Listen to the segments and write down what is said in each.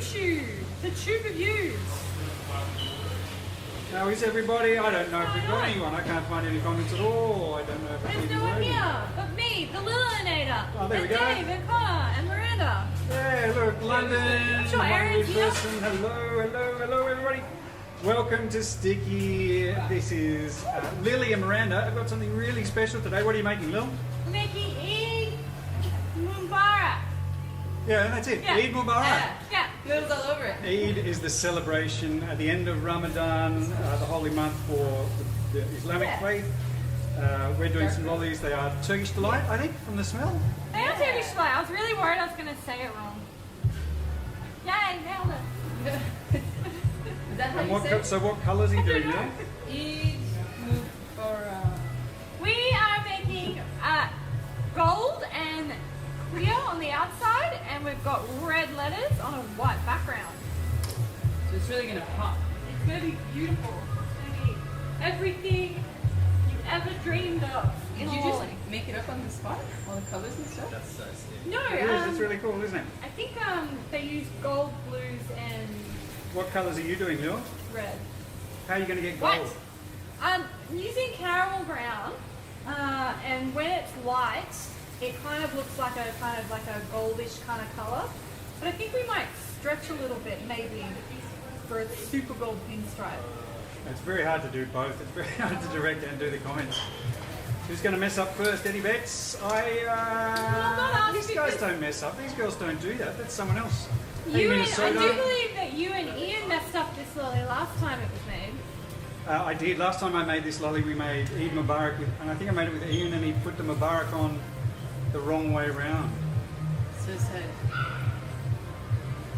Choo-choo. The tube of yous. How is everybody? I don't know if we've got anyone. I can't find any comments at all. I don't know if There's no one here but me, the Lilinator. Oh, there we go. Dave and Connor and Miranda. Yeah, look, London. Sure, One Aaron's new here. person. Hello, everybody. Welcome to Sticky. This is Lily and Miranda. I've got something really special today. What are you making, Lil? We're making Eid Mubarak. Yeah, that's it. Yeah. Eid Mubarak. Yeah, noodles all over it. Eid is the celebration at the end of Ramadan, the holy month for the Islamic faith. We're doing some lollies. They are Turkish delight, I think, from the smell. They are Turkish delight. I was really worried I was going to say it wrong. Yay, nailed it. Is that how And you say it? so what colours are you doing now? Eid Mubarak. We are making gold and clear on the outside, and we've got red letters on a white background. So it's really gonna pop. It's going to be beautiful. It's going to be everything you ever dreamed of. Did you just make it up on the spot? All the colors and stuff? That's so sick. No, It is. It's really cool, isn't it? I think they use gold, blues, and What colours are you doing, Lil? red. How are you going to get gold? What? I'm using caramel brown, and when it's light, it kind of looks like a goldish kind of color. But I think we might stretch a little bit, maybe, for a super gold pinstripe. It's very hard to do both. It's very hard to direct and do the comments. Who's going to mess up first? Eddie Betts? not us, These guys because- don't mess up. These girls don't do that. That's someone else. Hey, I Minnesota. do believe that you and Ian messed up this lolly last time it was made. I did. Last time I made this lolly, we made Eid Mubarak with, and I think I made it with Ian, and he put the Mubarak on the wrong way round. So it said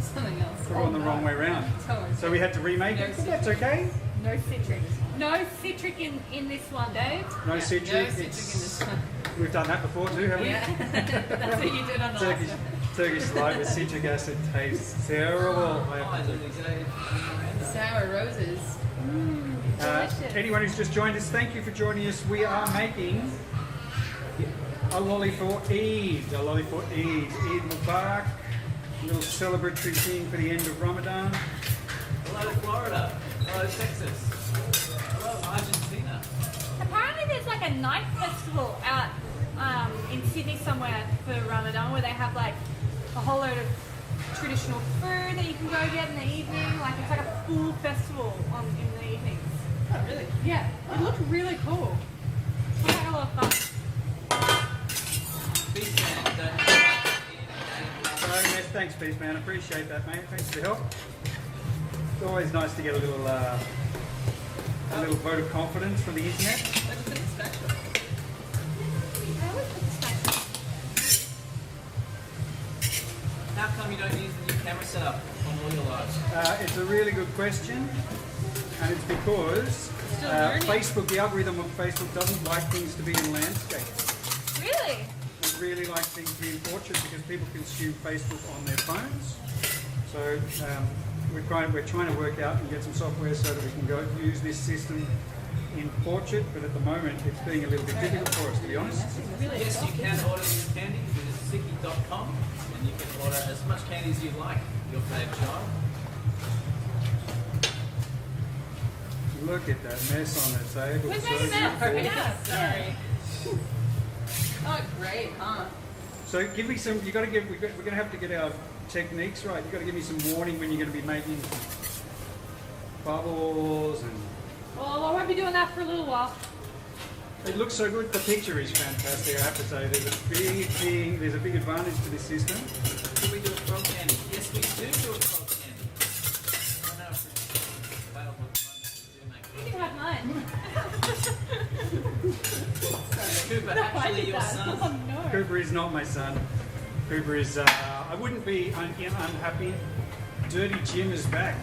something else. Put it on the wrong way round. So we had to remake it, but that's okay. No citric. No citric in this one, Dave. No citric. No citric in It's- this one. We've done that before too, haven't we? Yeah. That's what you did on the Turkish, last one. Turkish delight with citric acid tastes terrible. Hi, Lily. Today. Sour roses. Delicious. Anyone who's just joined us, thank you for joining us. We are making a lolly for Eid. A lolly for Eid. Eid Mubarak. A little celebratory thing for the end of Ramadan. Hello, Florida. Hello, Texas. Hello, Argentina. Apparently there's like a night festival out in Sydney somewhere for Ramadan where they have like a whole load of traditional food that you can go get in the evening. Like it's like a full festival in the evenings. Oh, really? Yeah, it looked really cool. We had a lot of fun. Big fan. Don't So, yes, thanks, Peace Man. Appreciate that, mate. Thanks for the help. It's always nice to get a little vote of confidence from the internet. Let's put this back. I always put this back. How come you don't use the new camera setup on all your lives? It's a really good question, and it's because Facebook, the algorithm of Facebook, doesn't like things to be in landscape. Really? It really likes things to be in portrait because people consume Facebook on their phones. So we're trying to work out and get some software so that we can go use this system in portrait, but at the moment it's being a little bit difficult for us, to be honest. Really? Yes, you can order this candy. Visit sticky.com and you can order as much candy as you like. Your favourite child. Look at that mess on the table. We've So made a mess. beautiful. Yeah. Sorry. Oh, great, huh? So give me some. We're going to have to get our techniques right. You've got to give me some warning when you're going to be making bubbles and. Well, I won't be doing that for a little while. It looks so good. The picture is fantastic. I have to say, there's a big advantage to this system. Do we do a frog candy? Yes, we do a frog candy. I don't know if it's available at the moment. We do make You can have mine. Cooper, actually your son. Oh no. Cooper is not my son. Cooper is. I wouldn't be unhappy. Dirty Jim is back.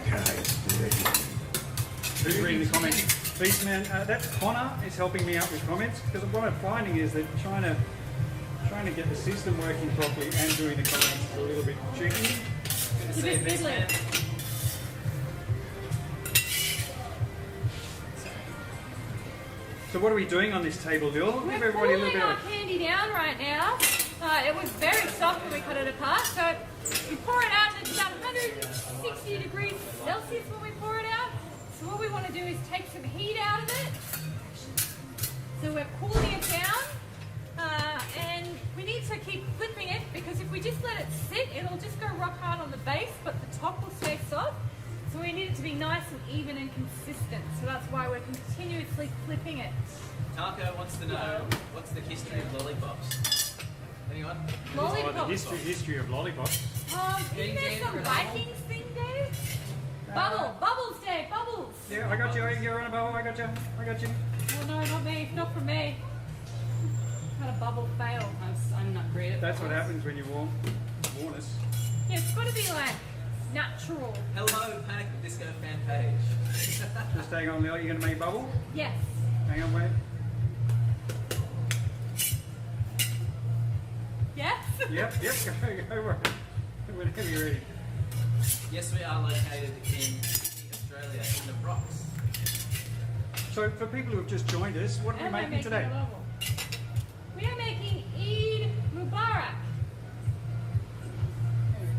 Cooper in the comments. Beastman, that's Connor is helping me out with comments because what I'm finding is that trying to get the system working properly and doing the comments is a little bit tricky. Good to It's a see you, bit Beast fiddly. Man. So what are we doing on this table, Lil? Give We're everybody a little cooling bit our of. candy down right now. It was very soft when we cut it apart, so We pour it out and it's about 160 degrees Celsius when we pour it out. So what we want to do is take some heat out of it. So we're cooling it down. And we need to keep flipping it because if we just let it sit, it'll just go rock hard on the base, but the top will stay soft. So we need it to be nice and even and consistent. So that's why we're continuously flipping it. Taco wants to know what's the history of lollipops. Anyone? Lollipops. The history of lollipops. Isn't there some Vikings thing, Dave? Bubbles, Dave, bubbles. Yeah, I got you. You're on a bubble. I got you. Oh no, not me. Not from me. Had a bubble fail. I'm not great at That's what bubbles. happens when you warn us. Yeah, it's got to be like natural. Hello, Panic at the Disco fan page. Just hang on, Leo. You're going to make a bubble? Yes. Hang on, wait. Yes? Yep. Go for it. Whenever you're ready. Yes, we are located in Australia, in the Rocks. So, for people who have just joined us, what are we Am I making today? a bubble? We are making Eid Mubarak.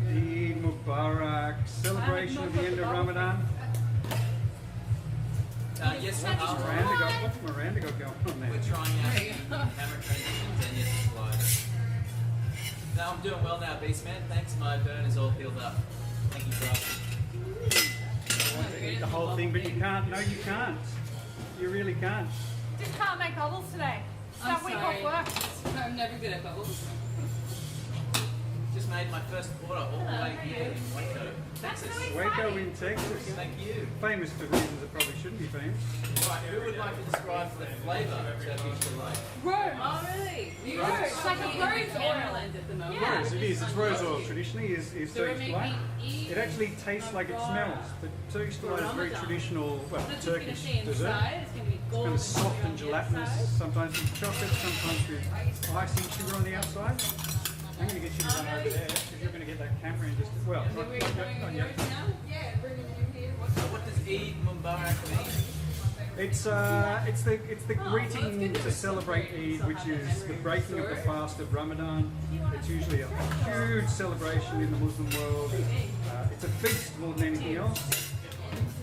Eid Mubarak, celebration of the end of Ramadan. Yes, we That's are. right. What's Miranda got going on there? We're trying out new camera transitions and yes, it's live. No, I'm doing well now, Beastman. Thanks, my burn is all healed up. Thank you for asking. I want to eat the whole thing, but you can't. No, you can't. You really can't. Just can't make bubbles today. I'm That week off sorry. work. I'm never good at bubbles. Just made my first order all the way here in Waco, That's Texas. so exciting. Waco in Texas. Thank you. Famous for reasons that probably shouldn't be famous. Right, who would like to describe the flavour of Turkish delight? Rose. Oh, really? We Rose. are It's like a talking rose in oil. Camerland at the moment. Yeah. Rose, it is. It's rose oil traditionally is So we're Turkish making delight. Eid It actually tastes like it smells. But Turkish delight is very Ramadan. traditional, well, What's it gonna Turkish say dessert. inside? It's gonna be Kind golden of soft on and the gelatinous, outside. sometimes with chocolate, sometimes with icing sugar on the outside. I'm going to get you to run over there because you're going to get that camera in just as well. And then we're going Not with yet. yours now? Yeah, bringing you here. So what does Eid Mubarak mean? It's the greeting to celebrate Eid, which is the breaking of the fast of Ramadan. It's usually a huge celebration in the Muslim world. It's a feast more than anything else.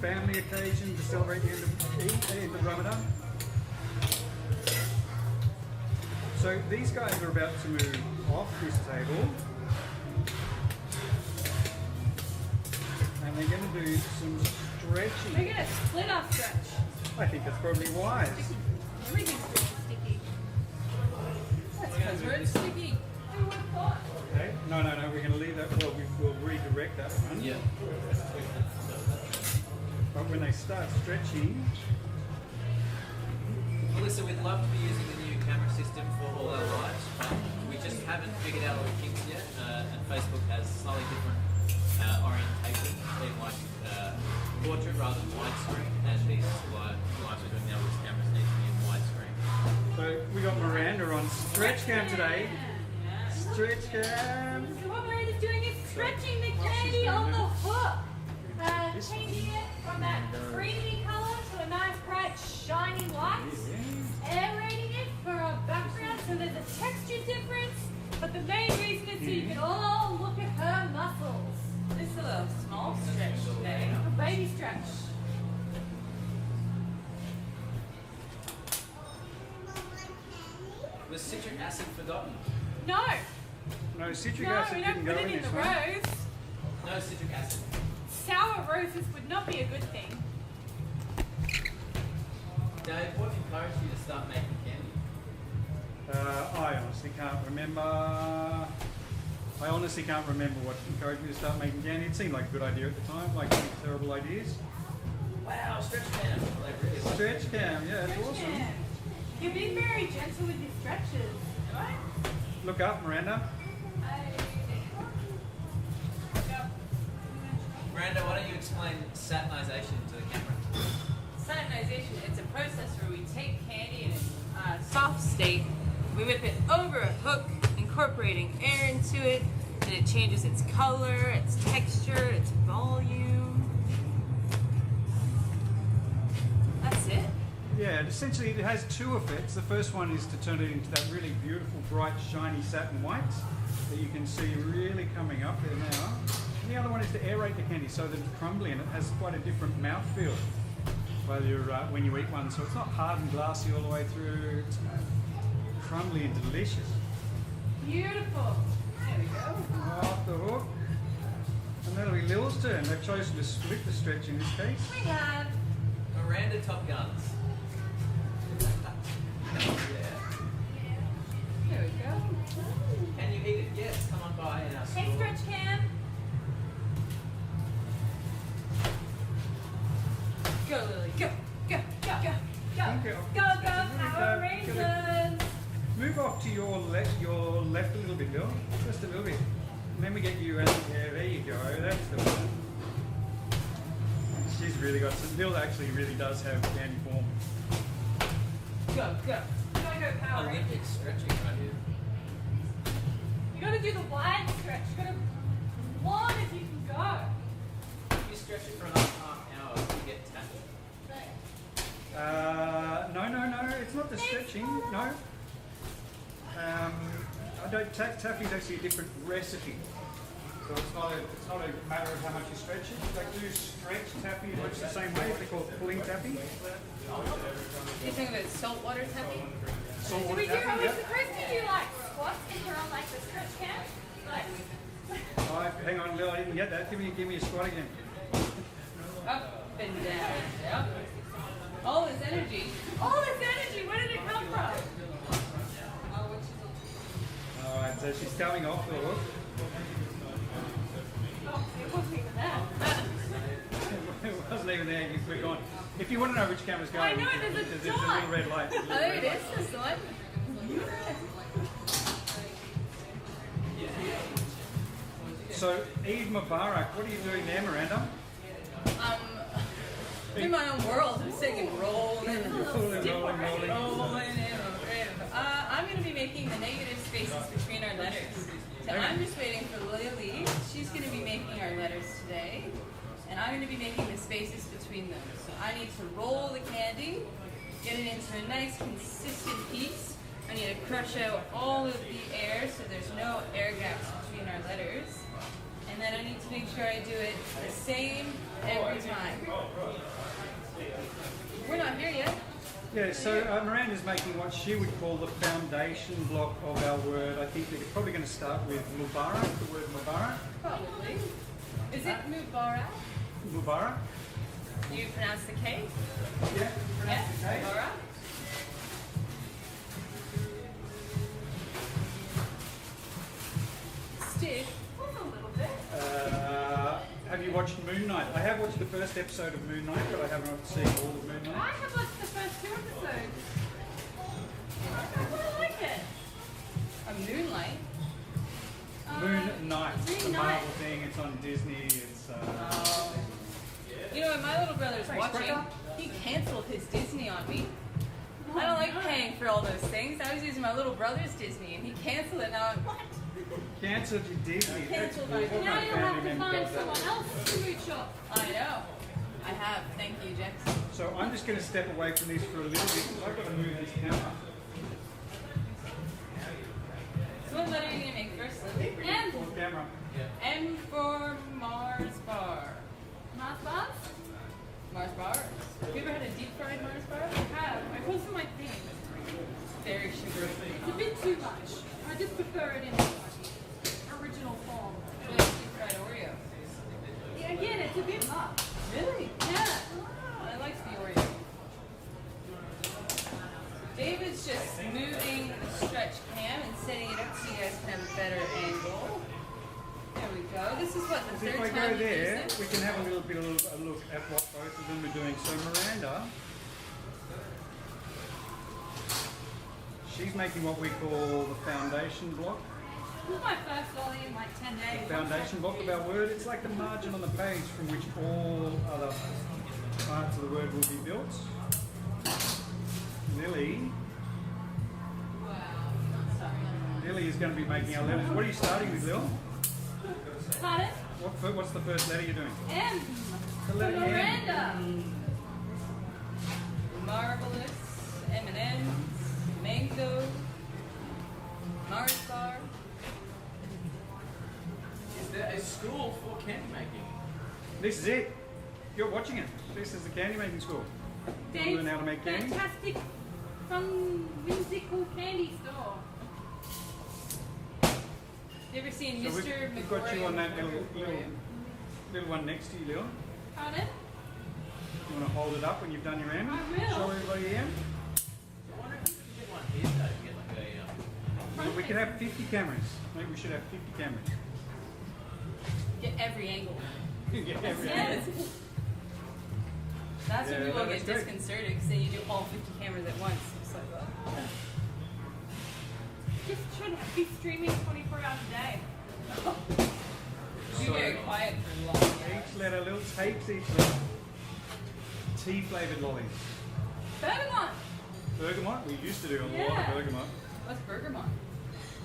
Family occasion to celebrate the end of Eid, end of Ramadan. So these guys are about to move off this table, and they're going to do some We're stretching. going to split our stretch. I think that's probably wise. Everything's really sticky. That's because we're sticky. Who would have thought? Okay. No. We're going to leave that. Well, we'll redirect that one. Yeah. But when they start stretching, Melissa, we'd love to be using the new camera system for all our lives, but we just haven't figured out all the kinks yet, and Facebook has slightly different orientation, being like portrait rather than widescreen, and these lives we're doing now with cameras need to be in widescreen. so we got Miranda on stretch cam today. Stretch cam. So what Miranda's doing is stretching the candy on the hook. Changing it from that creamy colour to a nice bright shiny white. Aerating it for a background so there's a texture difference. But the main reason is so you can all look at her muscles. This is a small stretch today. A baby stretch. Was citric acid forgotten? No, No, citric no, acid we didn't don't go put in it in this the one. rose. No citric acid. Sour roses would not be a good thing. Dave, what encouraged you to start making candy? I honestly can't remember. I honestly can't remember what encouraged me to start making candy. It seemed like a good idea at the time, like terrible ideas. Wow, stretch cam. Like, really, like, Stretch cam, yeah, it's awesome. Yeah. You're being very gentle with your stretches. Right? Look up, Miranda. Miranda, why don't you explain satinization to the camera? Satinization, it's a process where we take candy in its soft state, we whip it over a hook, incorporating air into it, and it changes its color, its texture, its volume. That's it. Yeah, essentially it has two effects. The first one is to turn it into that really beautiful, bright, shiny satin white that you can see really coming up there now. And the other one is to aerate the candy so that it's crumbly and it has quite a different mouthfeel while you're, when you eat one. So it's not hard and glassy all the way through. It's crumbly and delicious. Beautiful. There we go. Off the hook. And that'll be Lil's turn. They've chosen to split the stretch in this case. We have. Miranda Top Guns. Yeah. There we go. Can you eat it? Yes. Come on by in our store. Hey, stretch cam. Go, Lily. Go, go, go, go, go. Okay. Go, Power Rangers. Move off to your left a little bit, Lil. Just a little bit. And then we get you out there. There you go. That's the one. She's really got some. Lil actually really does have candy form. Go, go. Go, Power Rangers. Olympic stretching right here. You gotta do the wide stretch. You gotta one if you can go. If you stretch it for another half hour, you get tapped. No. It's not the stretching. No. I don't. Taffy is actually a different recipe. So it's not a matter of how much you stretch it. They do stretch taffy much the same way. They call it pulling taffy. You're talking about saltwater tapping? Do Saltwater we do? taffy. Are we Yep. supposed to do like squats if you're on like the stretch cam? Like. Oh, hang on, Lil. I didn't get that. Give me a squat again. Up and down. Yep. All this energy. All this energy. Where did it come from? All right. So she's coming off the hook. Oh, it wasn't even that. It wasn't even there. You click on. If you want to know which camera's going, I know, there's a there's a dot. little red light. Oh, there it is, this one. So, Eid Mubarak, what are you doing there, Miranda? In my own world, I'm sitting and rolling and Rolling. I'm going to be making the negative spaces between our letters. So I'm just waiting for Lily. She's going to be making our letters today. And I'm going to be making the spaces between them. So I need to roll the candy, get it into a nice consistent piece. I need to crush out all of the air so there's no air gaps between our letters. And then I need to make sure I do it the same every time. We're not here yet. Yeah, so Miranda's making what she would call the foundation block of our word. I think they're probably going to start with Mubarak, the word Mubarak. Probably. Is it Mubarak? Mubarak? Do you pronounce the K? Yeah, Yes, pronounce the K. Mubarak. Stiff. Just a little bit. Have you watched Moon Knight? I have watched the first episode of Moon Knight, but I haven't seen all of Moon I Knight. have watched the first 2 episodes. I quite like it. A moonlight. Moon Knight, it's a Moon Knight. Marvel thing. It's on Disney. It's You know, when my little brother's Thanks, watching, Becca. he canceled his Disney on me. I don't like paying for all those things. I was using my little brother's Disney, and he canceled it. Now, what? cancelled your Disney. That's Cancelled cool. my- What Now my you'll have family to member find does that. someone else to food shop. I know. I have. Thank you, Jax. So I'm just going to step away from this for a little bit because I've got to move this camera. So what letter are you going to make first, Lily? And Full camera. M for Mars bar. Mars bars. Mars bars. Have you ever had a deep fried Mars bar? I have. It wasn't my thing. Very sugary. It's a bit too much. I just prefer it in its original form. What about deep fried Oreo? Yeah, again, it's a bit much. Really? Yeah. I like the Oreo. David's just moving the stretch cam and setting it up so you guys can have a better angle. There we go. This is what, the So if third I time go you've there, used we it? can have a look at what both of them are doing. So Miranda, she's making what we call the foundation block. This is my first lolly in like 10 days. Foundation block of our word. It's like the margin on the page from which all other parts of the word will be built. Lily is going to be making our letters. What are you starting with, Lil? Pardon? What's the first letter you're doing? M. The letter For M. Miranda. Marvelous, M&M's, Mango, Mars Bar. Is there a school for candy making? This is it. You're watching it. This is the candy making school. You wanna learn how to make candy? Fantastic, fun, whimsical candy store. You ever seen So Mr. we've got you on that McGorry? little one next to you, Leon. Pardon? You want to hold it up when you've done your end? I will. Show everybody your end. I wonder if we could get one here, Dave. Get like a. We could have 50 cameras. Maybe we should have 50 cameras. Get every angle. Get every Yes. That's Yeah, when people that's get great. disconcerted because then you do all 50 cameras at once. It's like, oh. Just should be streaming 24 hours a day. Be very quiet for a long time. Each letter, little tapes each letter. Tea flavoured lollies. Bergamot. Bergamot, we used to do a lot Yeah. of bergamot. What's Bergamot?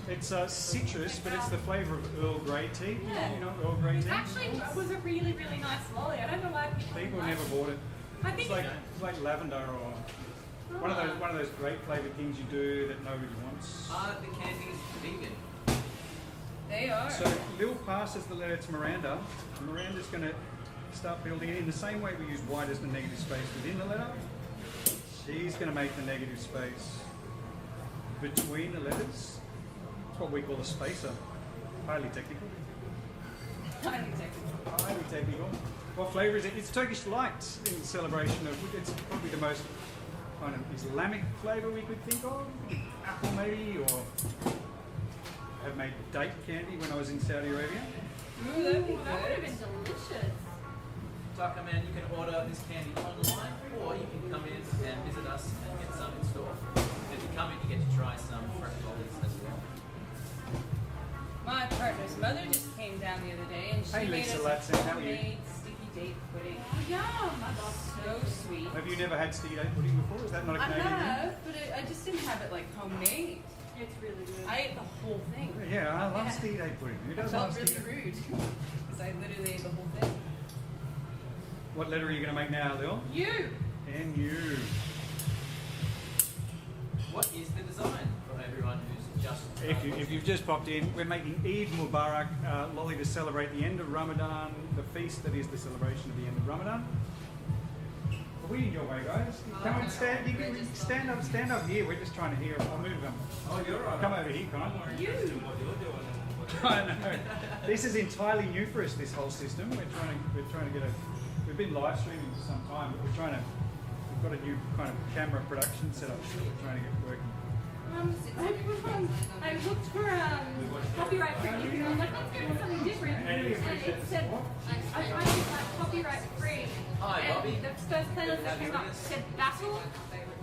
It's citrus, but it's the flavour of Earl Grey tea. Yeah. You know Earl Grey tea? Actually, it was a really, really nice lolly. I don't know why people People like never bought it. I It's think like lavender or one of those great flavoured things you do that nobody wants. Are the candies vegan? They are. So Lil passes the letter to Miranda, and Miranda's going to start building it in the same way we use white as the negative space within the letter. She's going to make the negative space between the letters. It's what we call a spacer. Highly technical. Highly technical. Highly technical. What flavour is it? It's Turkish Light in celebration of. It's probably the most kind of Islamic flavour we could think of. Apple maybe, or I made date candy when I was in Saudi Arabia. Ooh, that'd be that would have good. been delicious. Tucker Man, you can order this candy online, or you can come in and visit us and get some in store. And if you come in, you get to try some fresh lollies as well. My partner's mother just came down the other day and she Hey, made Lisa us Latson, how are you? homemade sticky date pudding. Oh, yum. So sweet. Have you never had sticky date pudding before? Is that not a I Canadian thing? have, but I just didn't have it like homemade. It's really good. I ate the whole thing. Yeah, I love Yeah. sticky date pudding. Who I doesn't love felt sticky really date? rude because I literally ate the whole thing. What letter are you going to make now, Lil? You. N-U. What is the design for everyone who's just If you've just popped in, we're making Eid Mubarak lolly to celebrate the end of Ramadan, the feast that is the celebration of the end of Ramadan. Are we in your way, guys? Come on, stand. You can stand up here. Are just trying to hear. I'll move them. Oh, you're right. Come over here, Con. You. I know. This is entirely new for us. This whole system. We're trying to get a. We've been live streaming for some time, but we've got a new kind of camera production setup that we're trying to get working. I looked for copyright free. I was like, let's go with something different. And it said, I tried to get copyright free. Hi, And Bobby. the first playlist that came up said Battle.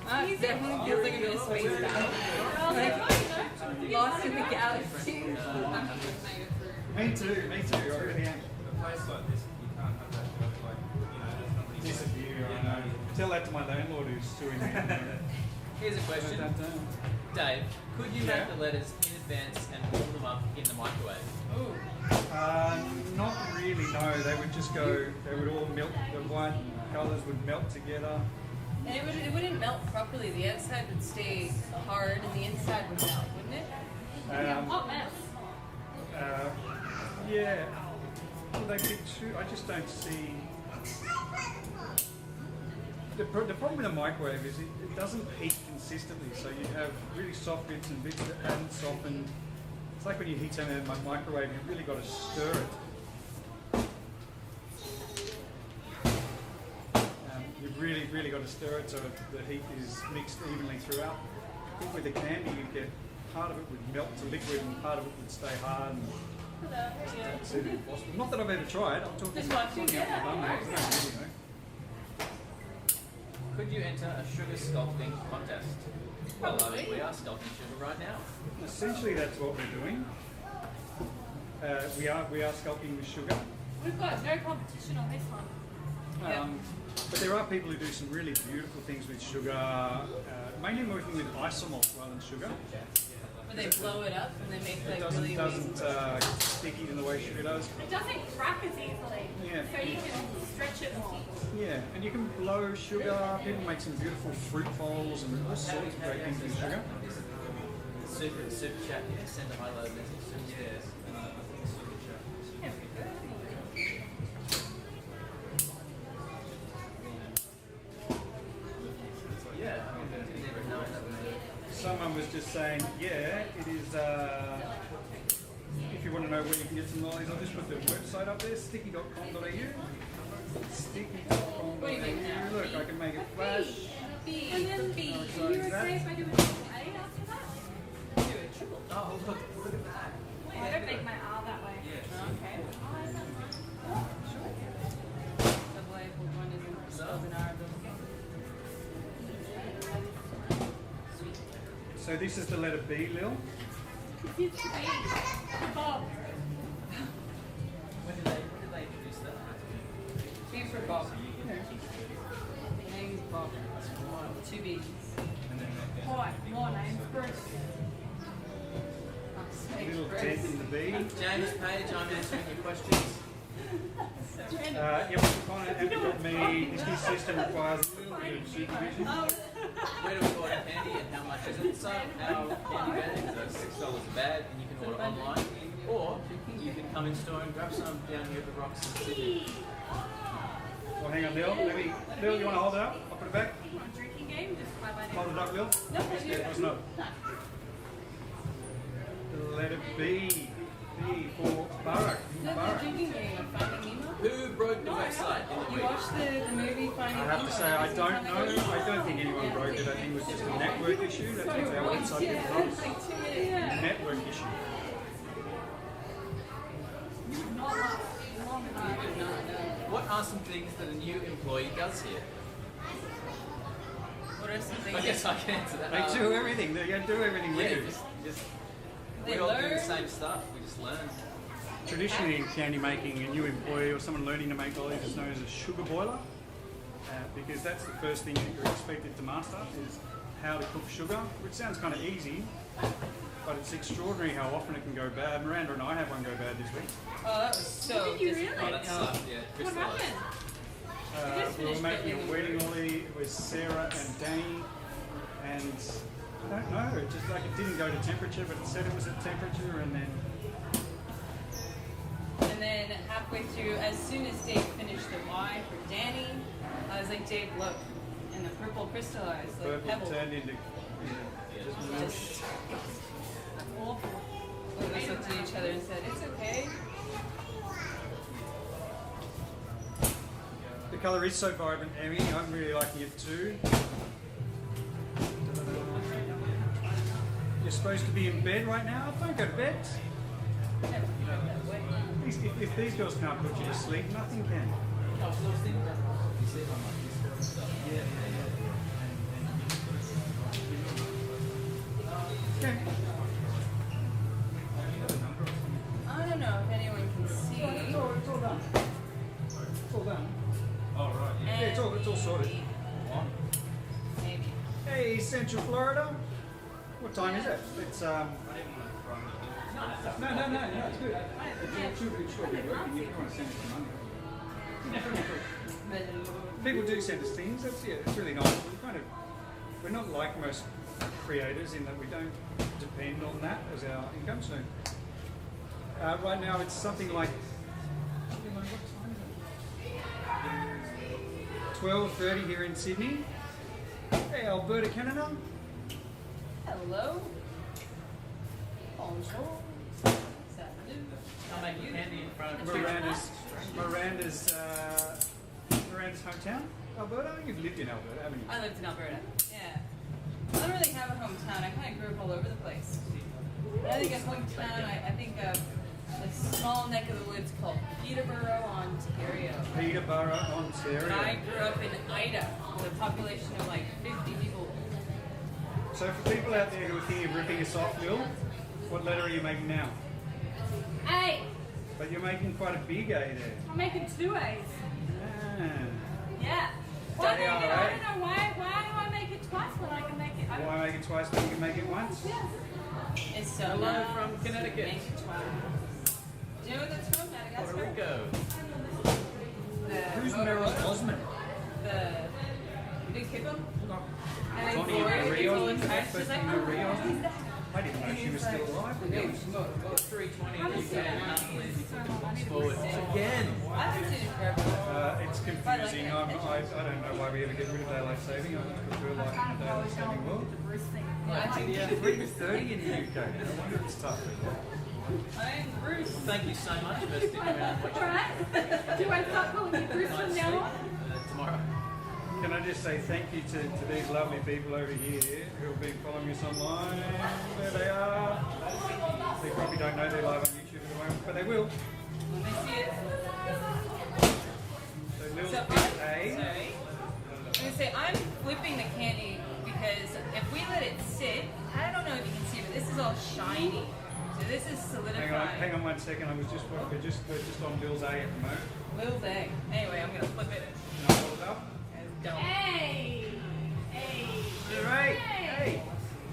It definitely feels like I'm in a space battle. And I was like, oh, you know. Lost in the galaxy. Me too. I really am. A place like this, you can't have that kind of like, you know, there's not really Disappear. I know. Tell that to my landlord who's suing me. Here's a question. Dave, could you make the letters in advance and warm them up in the microwave? Not really, no. They would just go, they would all melt, the white colours would melt together. And it wouldn't melt properly. The outside would stay hard and the inside would melt, wouldn't it? Hot mess. Yeah. Well, they pick two, I just don't see. The problem with a microwave is it doesn't heat consistently, so you have really soft bits and bits that haven't softened. It's like when you heat something in a microwave, you've really got to stir it. You've really got to stir it so the heat is mixed evenly throughout. I think with the candy, you get part of it would melt to liquid and part of it would stay hard. And it's impossible. Not that I've ever tried. I'm talking Just watching, out yeah, the bum, of mate. I don't really know. Could you enter a sugar sculpting contest? Well, we are sculpting sugar right now. Essentially, that's what we're doing. We are sculpting with sugar, We've got no competition on this one. but there are people who do some really beautiful things with sugar. Mainly working with isomalt rather than sugar. Where they blow it up and they make It like doesn't really get sticky in the way sugar does. It doesn't crack as easily. Yeah. So you can stretch it more. Yeah, and you can blow sugar. People make some beautiful fruit bowls and all sorts of great things with sugar. Super chat, yeah, send a highlight message. Yes, and I think super chat. Yeah, I mean, never know that would Someone was just saying, yeah, it is. If you want to know where you can get some lollies, I'll just put the website up there, sticky.com.au. Sticky.com.au. What do you make now? Look, I can make it flash. And then B. are exciting you is that? okay if I do a triple A after that? Do a triple. Oh, look at that. I don't make my R that way. Okay. Double A, one isn't spelled in our double. So this is the letter B, Lil. It's B. Bob. When did they introduce that? B for Bob. Yeah. Name's Bob. Two B's. Boy, more names. Bruce. Little dent in the B. James Page, I'm answering your questions. Yeah, but Connor and got me. This system requires a little bit of supervision. Where do we order candy and how much is it? So our candy bags are $6 a bag and you can order online. Or you can come in store and grab some down here at the Rocks in Sydney. Well, hang on, Lil. Lil, you want to hold it up? I'll put it back. Drinking game, just by my Hold it up, Lil. No, Yeah, it was not. The letter B. B for Barack. Is that the Barack. drinking game of Finding Nemo? Who broke the website in the You week? watched the movie Finding Nemo? I have to say, I don't know. I don't think anyone broke it. I think it was just a network issue. That's what our website is. It's like 2 minutes. A network issue. I would not know. What are some things that a new employee does here? What are some things? I guess I can answer that. They do everything. They do everything we Yeah, do. just They we all do the learn. same stuff. We just learn. Traditionally in candy making, a new employee or someone learning to make lollies is known as a sugar boiler, because that's the first thing that you're expected to master is how to cook sugar, which sounds kind of easy, but it's extraordinary how often it can go bad. Miranda and I had one go bad this week. Oh, that was so Did you really? Oh, that disappointing. sucked. Yeah, What crystallized. happened? We were making a wedding lolly with Sarah and Danny, and I don't know, it just like it didn't go to temperature, but it said it was at temperature, and then And then halfway through, as soon as Dave finished the Y for Danny, I was like, Dave, look. And the purple crystallized, like purple pebble. turned into just mush. Just awful. We just looked at each other and said, it's okay. The colour is so vibrant, Emmy. I'm really liking it too. You're supposed to be in bed right now. Don't go to bed. If these girls can't put you to sleep, nothing can. Okay. I don't know if anyone can see. It's all done. It's all done. Oh, right, yeah. Yeah, it's all sorted. Maybe. Hey, Central Florida. What time is it? It's I didn't want to run it. no, it's good. It should be working. You don't want to send it to Monday. People do send us things. It's really nice. We're not like most creators in that we don't depend on that as our income. So right now it's something like what time is it? 12:30 here in Sydney. Hey, Alberta, Canada. Hello. Bonjour. Salut. I'm making candy in front of Miranda's hometown, Alberta. You've lived in Alberta, haven't you? I lived in Alberta. Yeah. I don't really have a hometown. I kind of grew up all over the place. When I think of hometown, I think of a small neck of the woods called Peterborough, Ontario. Peterborough, And I Ontario. grew up in Ida with a population of like 50 people. So for people out there who are thinking of ripping us off, Lil, what letter are you making now? A. But you're making quite a big A there. I'm making 2 A's. Ah. Yeah. I Daddy, don't know alright. why do I make it twice when I can make it? Why make it twice when you can make it once? Yeah. It's so Hello nice. from Connecticut. Do you know what that's from? Puerto Madagascar? Rico. Who's Meryl Osmond? The big hippo? And then Tony Gloria Marie gets all Osmond? impressed. She's like, Marie oh, Osmond? I didn't know she was still alive. Got 320 in the UK and Natalie took the box forward again. I haven't seen it forever. It's confusing. I don't know why we ever get rid of daylight saving. I just prefer life in the daylight saving world. Yeah, 3:30 in the UK. No wonder it's tough. I'm Bruce. Thank you so much for sticking around and watching. Alright. Do I start calling you Bruce from now on? Tomorrow. Can I just say thank you to these lovely people over here who have been following us online. There they are. They probably don't know they're live on YouTube at the moment, but they will. When they see it. So Lil's So bit I'm, A. sorry. I'm gonna say I'm flipping the candy because if we let it sit, I don't know if you can see, but this is all shiny. So this is solidifying. Hang on 1 second. We're just on Bill's A at the moment. Little thing. Anyway, I'm gonna flip it. Can I hold it up? Don't. Hey! Hey! Right. Hey.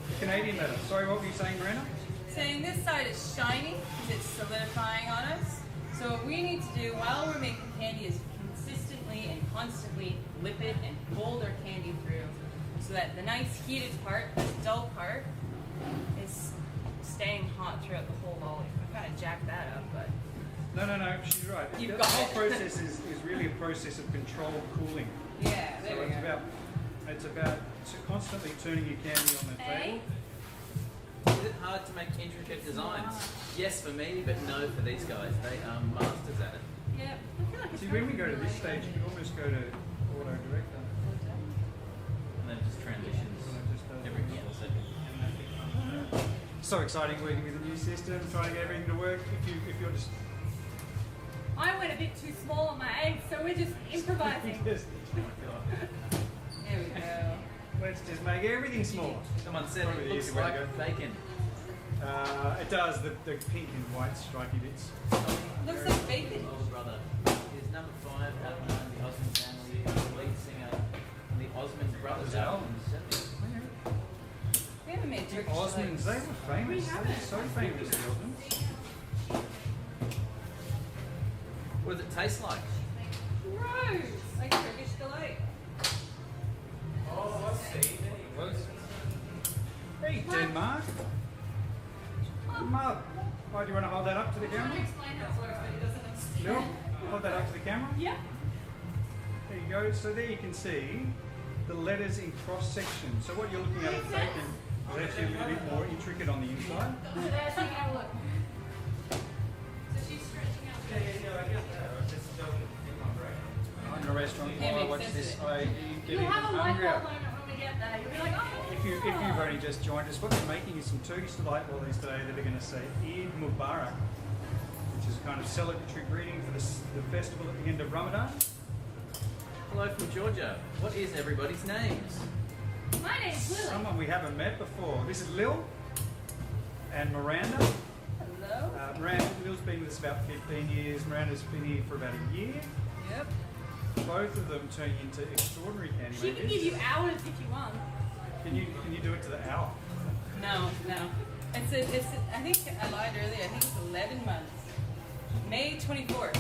The Canadian letter. Sorry, what were you saying, Miranda? Saying this side is shiny because it's solidifying on us. So what we need to do while we're making candy is consistently and constantly lip it and hold our candy through so that the nice heated part, this dull part, is staying hot throughout the whole lolly. I kind of jacked that up, but No, she's right. You've The got whole it. process is really a process of controlled cooling. yeah, there So we go. it's about constantly turning your candy on the table. Is it hard to make intricate designs? Yes for me, but no for these guys. They are masters at it. Yep. I feel like it's See, when we go to this stage, you can almost go to auto director. And then it just transitions every couple of seconds. So exciting working with a new system, trying to get everything to work. If you're just I went a bit too small on my eggs, so we're just improvising. just There we go. let's just make everything smaller. Someone said Probably it the looks easy way to like bacon. It does the pink and white stripy bits. Looks like bacon. Older brother is number 5 out of the Osmond family, the lead singer on the Osmond Brothers album. We haven't made The Turkish Osmonds, they delights. were famous. They were so famous, the Osmonds. What does it taste like? Gross! Like Turkish delight. Oh, I see. There you go. Hey, Denmark. Mug. Why do you want to hold that up to the camera? Explain how it works, but it doesn't explain. No? Hold that up to the camera. Yeah. There you go. So there you can see the letters in cross section. So what you're looking at with bacon is actually a little bit more intricate on the inside. So that's taking a look. So she's stretching out. Yeah, I get that. I just don't in my brain. I'm in a restaurant Yeah, while I makes watch sense this. to I get You'll even have a light hungrier. bulb moment when we get there. You'll be like, oh. If you've only just joined us, what we're making is some Turkish delight lollies today that are going to say Eid Mubarak, which is a kind of celebratory greeting for the festival at the end of Ramadan. Hello from Georgia. What is everybody's names? My name's Lily. Someone we haven't met before. This is Lil and Miranda. Hello? Lil's been with us about 15 years. Miranda's been here for about a year. Yep. Both of them turn into extraordinary candy She can makers. give you hours if you want. Can you do it to the hour? No. It's I think I lied earlier. I think it's 11 months. May 24th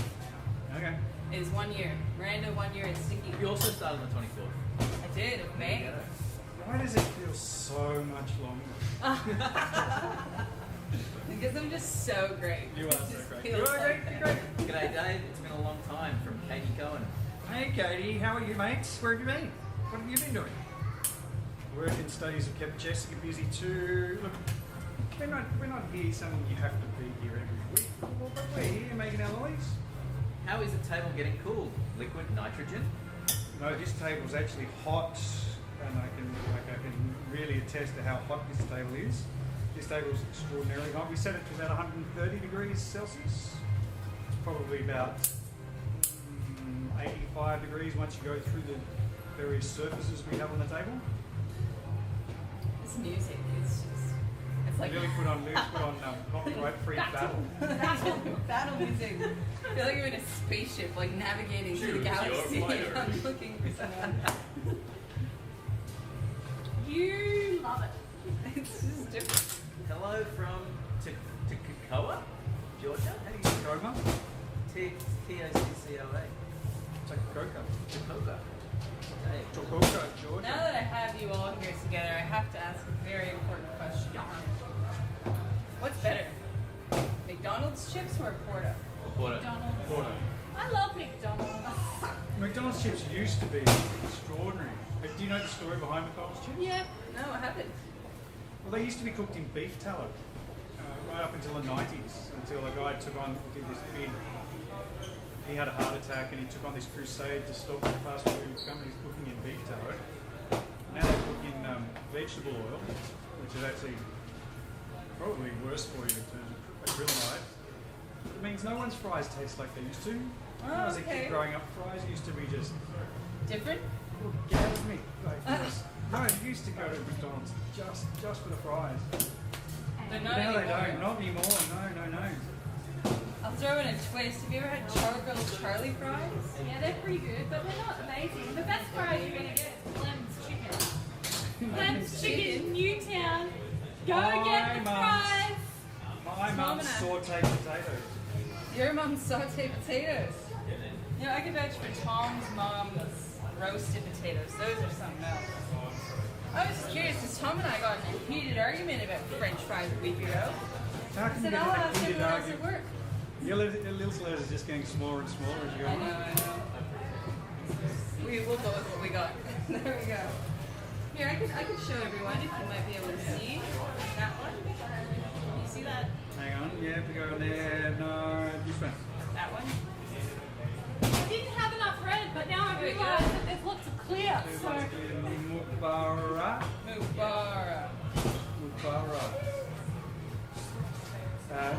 Okay. is 1 year. Miranda 1 year and Sticky. You also started on the 24th. I did, of May. Why does it feel so much longer? Because I'm just so great. You are It so just great. feels You are great. like You're that. great. G'day Dave, it's been a long time from Katie Cohen. Hey Katie, how are you mates? Where have you been? What have you been doing? Work and studies have kept Jessica busy too. Look, we're not here saying you have to be here every week, but we're here making our lollies. How is the table getting cooled? Liquid nitrogen? No, this table's actually hot, and I can really attest to how hot this table is. This table's extraordinarily hot. We set it to about 130 degrees Celsius. It's probably about 85 degrees once you go through the various surfaces we have on the table. This music is just, it's like Lily put on copyright-free battle. battle music. I feel like I'm in a spaceship, like navigating through the galaxy. I'm looking for someone. You love it. It's just different. hello from Toccoa, Georgia. How do you Tacoma? T-O-C-C-O-A. Tacoma. Toccoa. Hey. Tacoma, Georgia. Now that I have you all here together, I have to ask a very important question. What's better, McDonald's chips or Porto? Porto. McDonald's. Porto. I love McDonald's. McDonald's chips used to be extraordinary. Do you know the story behind McDonald's chips? Yeah. No, I haven't. Well, they used to be cooked in beef tallow right up until the 90s, until a guy did this big. He had a heart attack and he took on this crusade to stop the fast food companies cooking in beef tallow. Now they cook in vegetable oil, which is actually probably worse for you in terms of real life. It means no one's fries taste like they used to. When I was a okay. kid growing up, fries used to be just Different? orgasmic. No, you used to go to McDonald's just for the fries. But not Now they anymore. don't. Not anymore. No. I'll throw in a twist. Have you ever had Chargrill's Charlie fries? Yeah, they're pretty good, but they're not amazing. The best fries you're gonna get is Clem's Chicken. Clem's Chicken, Newtown. Go get the fries. My mum's Mom and I- sauteed potatoes. Your mom's sauteed potatoes. Yeah, I could vouch for Tom's mom's roasted potatoes. Those are something else. I was just curious because Tom and I got in a heated argument about French fries a week ago. How I can you said, get I'll in a ask heated everyone else at argument? work. Your little letters are just getting smaller and smaller as you go I on. know. We'll go with what we got. There we go. Here, I could show everyone if you might be able to see that one. Can you see that? Hang on, yeah, if we go on there, no, this one. That one? I didn't have enough red, but now I There we go. realise that there's lots of clear. So Mubara. Mubara.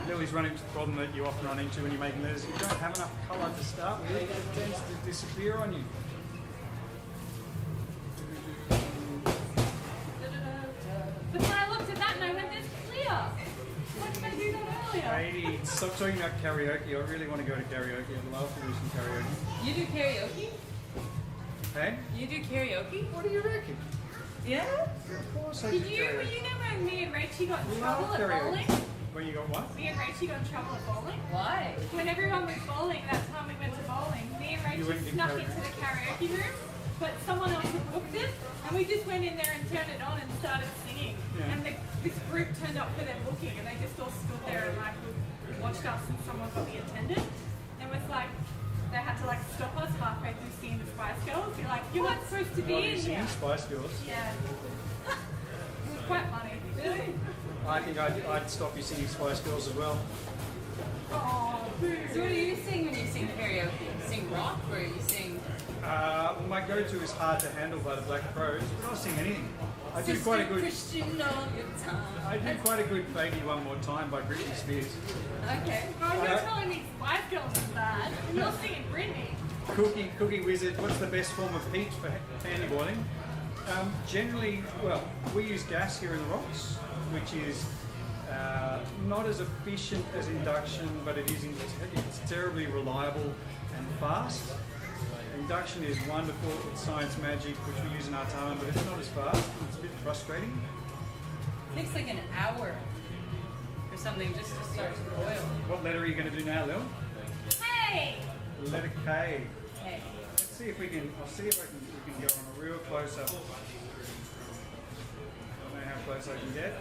Lily's running into the problem that you often run into when you're making letters. If you don't have enough colour to start with, it tends to disappear on you. But then I looked at that and I went, there's clear. Why didn't I do that earlier? Katie, stop talking about karaoke. I really want to go to karaoke. I'd love to do some karaoke. You do karaoke? Hey? You do karaoke? What do you reckon? Yeah? Of course I Did do you, karaoke. you know when me and Rachie got in Love trouble at karaoke. bowling? When you got what? Me and Rachie got in trouble at bowling? Why? When everyone was bowling, that time we went to bowling, me and You went Rachie in snuck karaoke. into the karaoke room, but someone else had booked it, and we just went in there and turned it on and started singing. Yeah. And this group turned up for their booking, and they just all stood there and like watched us, and someone got the attendant, and was like, they had to like stop us halfway through singing the Spice Girls. Be like, you're not supposed to be Oh, in you're singing here. Spice Girls. Yeah. It was quite funny. Really? I think I'd stop you singing Spice Girls as well. Oh, So what do you sing when you sing karaoke? You sing rock or you sing... Well, my go-to is Hard to Handle by the Black Crows, but I'll sing anything. I do Sister quite a good. Christian on guitar. I do quite a good "Baby One More Time" by Britney Spears. Okay. oh, you're telling me Spice Girls is bad, and you're singing Britney. Cookie Wizard. What's the best form of heat for handy boiling? Generally, well, we use gas here in the Rocks, which is not as efficient as induction, but it's terribly reliable and fast. Induction is wonderful, it's science magic, which we use in our time, but it's not as fast. It's a bit frustrating. It takes like an hour for something just to start to boil. What letter are you going to do now, Lil? Hey! Letter K. Okay. Let's see if we can. I'll see if we can go on a real close up. I don't know how close I can get.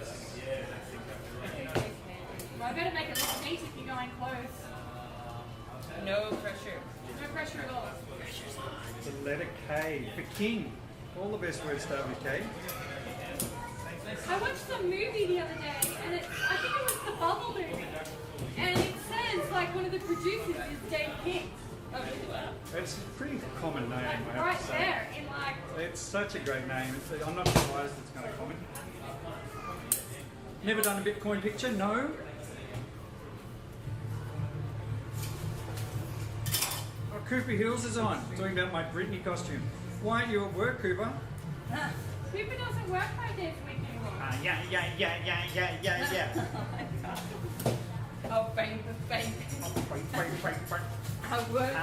Well, I better make it look neat if you're going close. No pressure. No pressure at all. The letter K for King. All the best words start with K. I watched some movie the other day, and I think it was the Bubble movie. And it says, like, one of the producers is Dave King. It's a pretty common name, I Like, have right to say. there, in like, It's such a great name. I'm not surprised it's kind of common. Never done a Bitcoin picture? No. Oh, Cooper Hills is on. Talking about my Britney costume. Why aren't you at work, Cooper? Cooper doesn't work 5 days a week anymore. Yeah. Oh, bang. I work.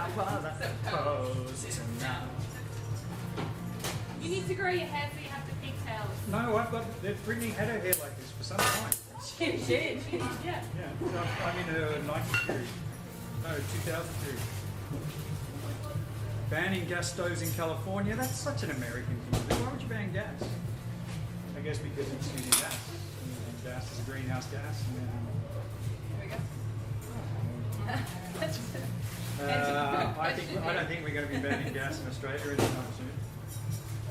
You need to grow your hair so you have the pigtails. No, I've got. Brittany had her hair like this for some time. It did. Yeah. Yeah, so I'm in a 92. No, 2002. Banning gas stoves in California. That's such an American thing to do. Why would you ban gas? I guess because it's using gas. And gas is a greenhouse gas. And Here we go. I don't think we're going to be banning gas in Australia anytime soon.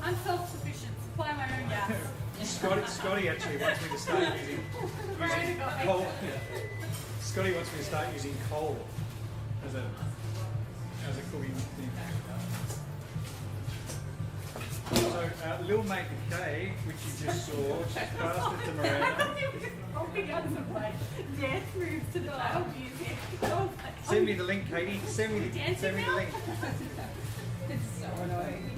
I'm self-sufficient. Supply my own gas. Scotty actually wants me to start using coal. Scotty wants me to start using coal as a cooking thing. So Lil Mate K, which you just saw, she passed it to Miranda. Hopping out some like dance moves to the loud music. Send me the link, Katie. Send me the link. It's so annoying.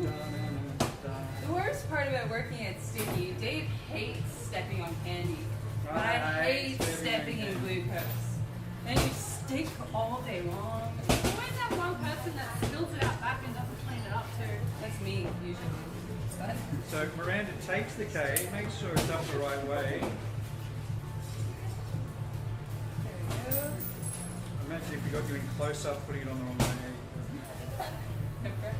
The worst part about working at Sticky, Dave hates stepping on candy. But I hate stepping in glucose. And you stick all day long. There's always that one person that spills it out back and doesn't clean it up too. That's me, usually. But So Miranda takes the K, makes sure it's done the right way. there we go. Imagine if we got you in close up, putting it on the wrong way. No pressure.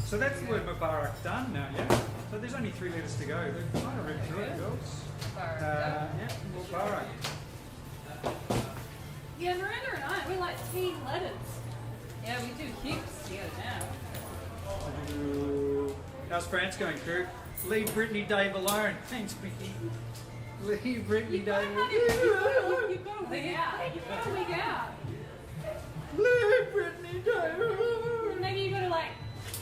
So that's the word Mubarak done now, yeah? So there's only 3 letters to go. They've kind of read through it, girls. Yeah, Mubarak. Yeah, Miranda and I, we're like team letters. Yeah, we do heaps together now. Ooh. How's France going, crew? Leave Brittany Dave alone. Thanks, Mickey. Leave Brittany You've got to Dave have alone. you've got to wig out. You've got to wig out. Leave Brittany Dave alone. And maybe you've got to like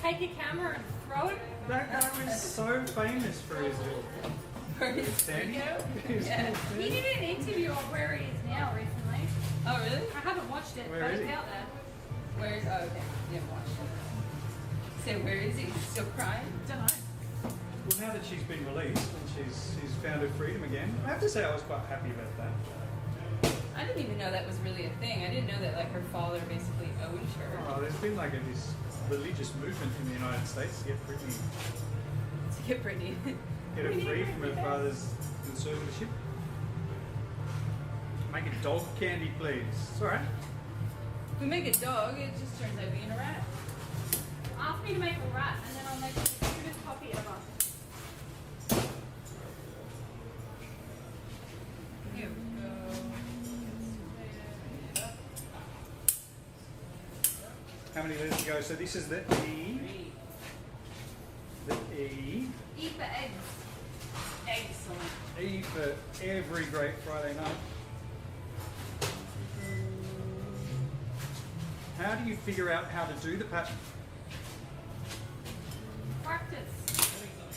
take a camera and throw it. That guy was so famous for his For his Sandy. video? Yeah. He did an interview of where he is now recently. Oh, really? I haven't watched it, Where but is it's he? out there. Where's, oh, okay. You haven't watched it. So where is he? Still crying? Don't know. Well, now that she's been released and she's found her freedom again, I have to say I was quite happy about that. I didn't even know that was really a thing. I didn't know that like her father basically owned her. Oh, there's been like this religious movement in the United States to get Britney, To get Brittany. get her free from her father's conservatorship. Make a dog candy, please. It's all right. If we make a dog, it just turns out being a rat. Ask me to make a rat, and then I'll make the cutest puppy ever. Here we go. How many letters to go? So this is the E. The E. E for eggs. Excellent. E for every great Friday night. How do you figure out how to do the pattern? Practice.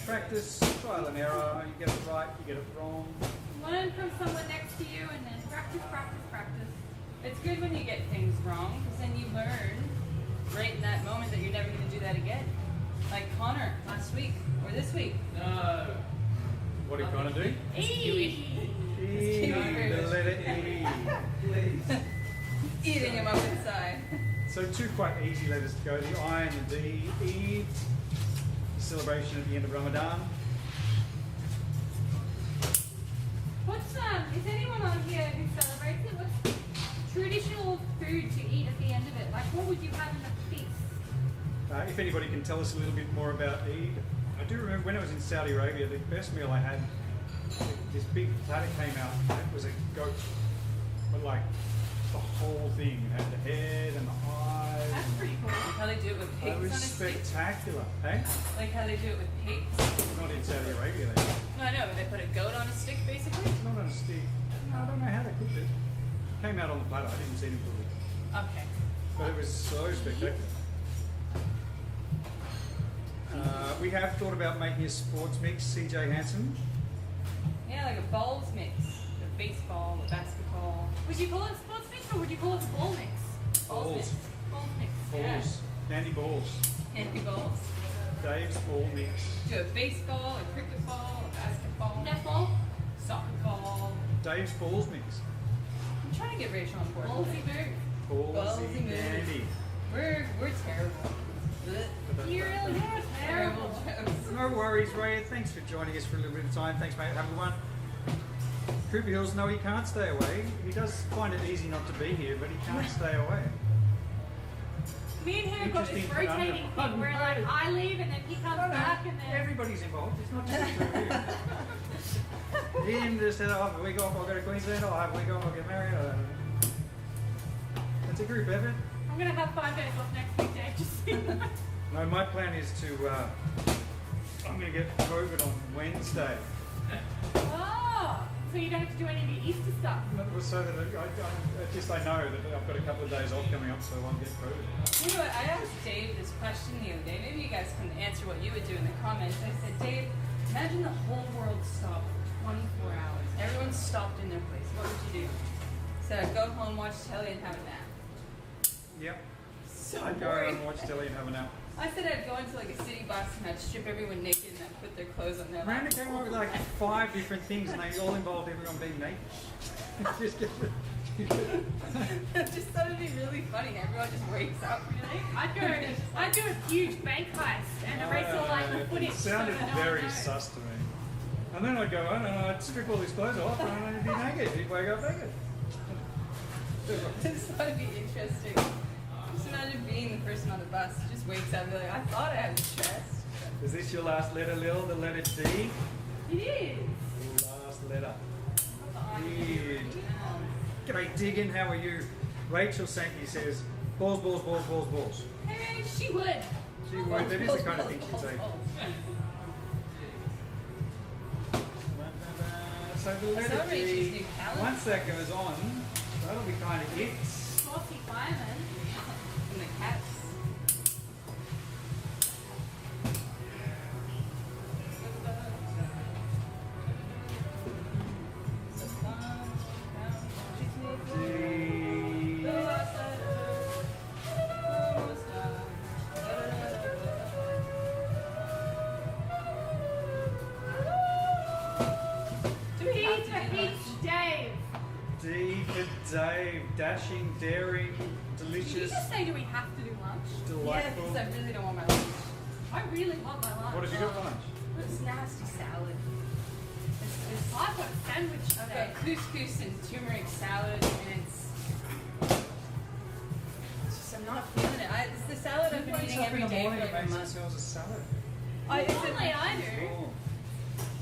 Practice, trial and error. You get it right, you get it wrong. Learn from someone next to you, and then practice, practice, practice. It's good when you get things wrong, because then you learn right in that moment that you're never going to do that again. Like Connor last week, or this week. No. What are you trying to do? E. E, the letter E. Please. Eating him up inside. So 2 quite easy letters to go, the I and the D. Eid, the celebration at the end of Ramadan. What's is anyone on here who celebrates it? What's traditional food to eat at the end of it? Like, what would you have in a feast? If anybody can tell us a little bit more about Eid. I do remember when I was in Saudi Arabia, the best meal I had, this big platter came out, and it was a goat. But like, the whole thing had the head and the eyes. That's pretty cool. Like how they do it with It pigs was on a stick. spectacular, hey? Like how they do it with pigs. Not in Saudi Arabia, they No, I know, but they put a goat on a stick basically. not on a stick. No, I don't know how they cooked it. Came out on the platter, I didn't see them cook it. Okay. But it was so spectacular. We have thought about making a sports mix, CJ Hansen. Yeah, like a balls mix. The baseball, the basketball. Would you call it sports mix or would you call it ball mix? Balls mix. Ball mix. Balls. Candy balls. Candy balls. Dave's ball mix. Do a baseball, a cricket ball, a basketball, Netball. soccer ball. Dave's balls mix. I'm trying to get Rachel on board. Ballsy move. Ballsy Ballsy move. candy. We're terrible. You really are Terrible terrible. jokes. No worries, Ray. Thanks for joining us for a little bit of time. Thanks, mate. Have a good one. Cooper Hills, no, he can't stay away. He does find it easy not to be here, but he can't stay away. Me and him got this Interesting rotating phenomenon. thing where like I leave and then he comes back and then Everybody's involved. It's not just you. Him just said, I'll have a week off, I'll go to Queensland, I'll have a week off, I'll get married. It's a group effort. I'm gonna have 5 days off next week, Dave. Just so you know. No, my plan is to, I'm going to get COVID on Wednesday. Oh, so you don't have to do any of your Easter stuff. So that I know that I've got a couple of days off coming up, so I won't get COVID. You know what? I asked Dave this question the other day. Maybe you guys can answer what you would do in the comments. I said, Dave, imagine the whole world stopped for 24 hours. Everyone stopped in their place. What would you do? He said, I'd go home, watch telly, and have a nap. Yep. So I'd go boring. and watch telly and have a nap. I said I'd go into like a city bus and I'd strip everyone naked and I'd put their clothes on their lap. Miranda came up with like 5 different things, and they all involved everyone being naked. Just get the- I just thought it'd be really funny. Everyone just wakes up. Really? I'd do a huge bank heist and erase all like the footage. It sounded so that no one very knows. sus to me. And then I'd go, I don't know, I'd strip all his clothes off and I'd be naked. He'd wake up naked. This would be interesting. Just imagine being the person on the bus who just wakes up and be like, I thought I had a chest. Is this your last letter, Lil? The letter D? It is. Last letter. D. G'day, Diggin, how are you? Rachel Sankey says, balls, balls, balls, balls, balls. Hey, she would. She would, that is the kind of thing she'd say. So the letter saw Rachel's D, new calendar. once that goes on, that'll be kind of it. Saucy fireman. And the cats. D. D to Peach Dave. D for Dave, dashing, daring, Did you delicious, just say do we have to do lunch? Yeah, delightful. because I really don't want my lunch. I really want my lunch. What have you got for lunch? It's nasty salad. I've got a sandwich I've today. got couscous and turmeric salad, and it's just I'm not feeling it. It's the salad I've been Wakes eating up every in the day morning for and like a makes month. themselves a salad. Normally I do. Oh.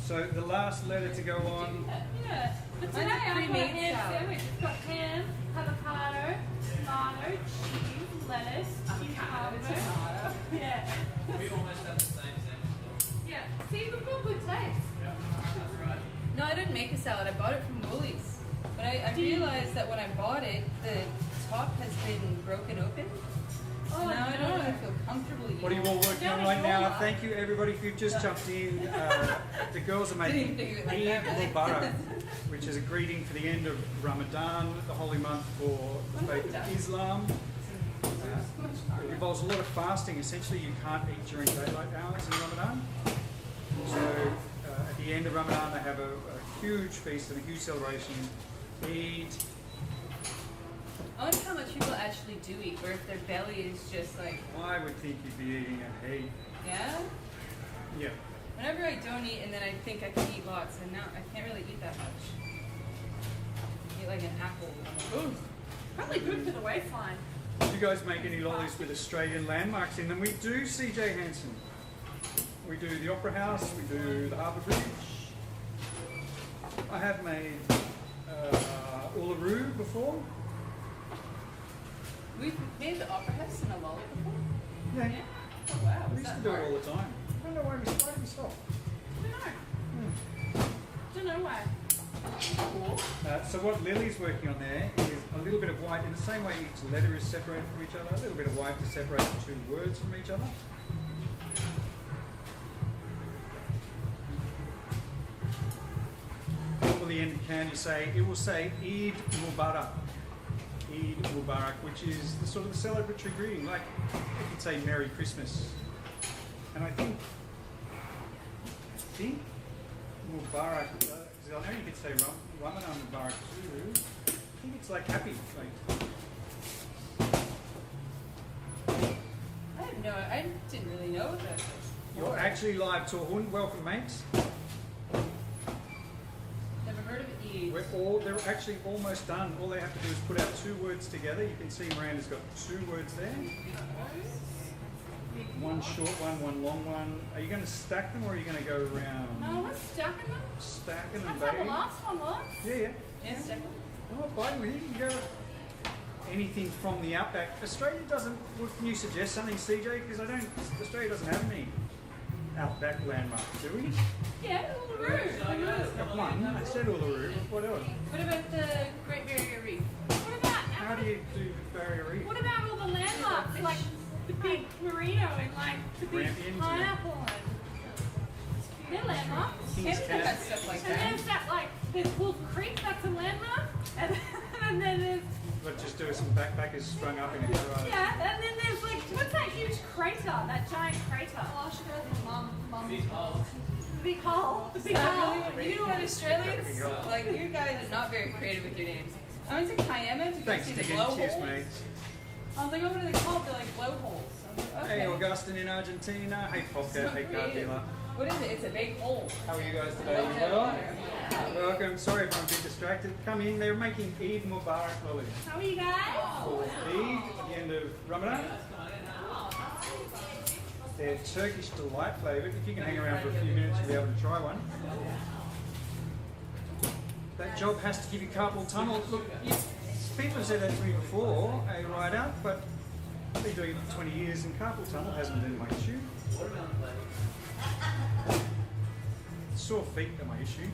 So the last letter to go on. Yeah. But today Mine's a I've got a pre-made ham salad. sandwich. It's got ham, avocado, tomato, cheese, lettuce, Avocado, cucumber. tomato. Yeah. We almost have the same sandwich. Yeah. See, we've got good taste. That's right. No, I didn't make a salad. I bought it from Woolies. But I realized that when I bought it, the top has been broken open. So Oh, now I don't no. really feel comfortable eating. What are you all working on Now right it's now? all Thank you everybody if you've just jumped in. The girls are making Didn't even think of it like Eid that, really. Mubarak, which is a greeting for the end of Ramadan, the holy month for the faith of Islam. It involves a lot of fasting. Essentially, you can't eat during daylight hours in Ramadan. So at the end of Ramadan, they have a huge feast and a huge celebration. Eid. I wonder how much people actually do eat, or if their belly is just like, I would think you'd be eating a heap. yeah? Yeah. Whenever I don't eat and then I think I can eat lots, and now I can't really eat that much. Eat like an apple. Probably good for the waistline. Do you guys make any lollies with Australian landmarks in them? We do, CJ Hansen. We do the Opera House, we do the Harbour Bridge. I have made Uluru before. We've made the Opera House in a lolly before? Yeah. Yeah? Oh wow, We was used that to do it hard? all the time. I don't know why we stopped. Don't know why. Cool. So what Lily's working on there is a little bit of white, in the same way each letter is separated from each other, a little bit of white to separate the two words from each other. For the end of can you say, it will say Eid Mubarak. Eid Mubarak, which is the sort of the celebratory greeting, like you could say Merry Christmas. And I think Mubarak, because I know you could say Ramadan Mubarak too. I think it's like happy. Like, I didn't really know what that was. you're actually live, Torhun. Welcome, mates. Never heard of it. Eid. they're actually almost done. All they have to do is put our 2 words together. You can see Miranda's got 2 words there. One short one, one long one. Are you going to stack them or are you going to go around? No, we're stacking them. Stacking them, That's how the baby. last one was. Yeah. Yeah, stack them. Oh, buddy, you can go anything from the outback. Australia doesn't. Well, can you suggest something, CJ? Because Australia doesn't have any outback landmarks, do we? Yeah, Uluru. Got one. I said Uluru. What else? What about the Great Barrier Reef? What about How do you do Barrier Reef? What about all the landmarks, like the big merino and like the big Grampians, pineapple and they're landmarks. King's Everything Cannon. got stuff like And that. there's that like there's Wolf Creek, that's a landmark, and then there's But just do some backpackers strung up in a garage. yeah, and then there's like what's that huge crater, that giant crater? Oh, I should go to mum. Big hole. The big hole, the big hole. You know what, Australians? Like, you guys are not very creative with your names. I went to Kiama to go Thanks, see the Diggin. blowholes. Cheers, mate. I was like, oh, what are they called? They're like blowholes. I was like, okay. Hey, Augustine in Argentina. Hey, Popcat. Hey, car dealer. What is it? It's a big hole. How are you guys today? You Water. well? Welcome. Sorry if I'm a bit distracted. Come in. They're making Eid Mubarak lollies How are you guys? for Eid at the end of Ramadan. They're Turkish delight flavoured. If you can hang around for a few minutes, you'll be able to try one. That job has to give you carpal tunnel. Look, people have said that to me before, a rider, but I've been doing it for 20 years and carpal tunnel hasn't been my issue. Sore feet are my issue.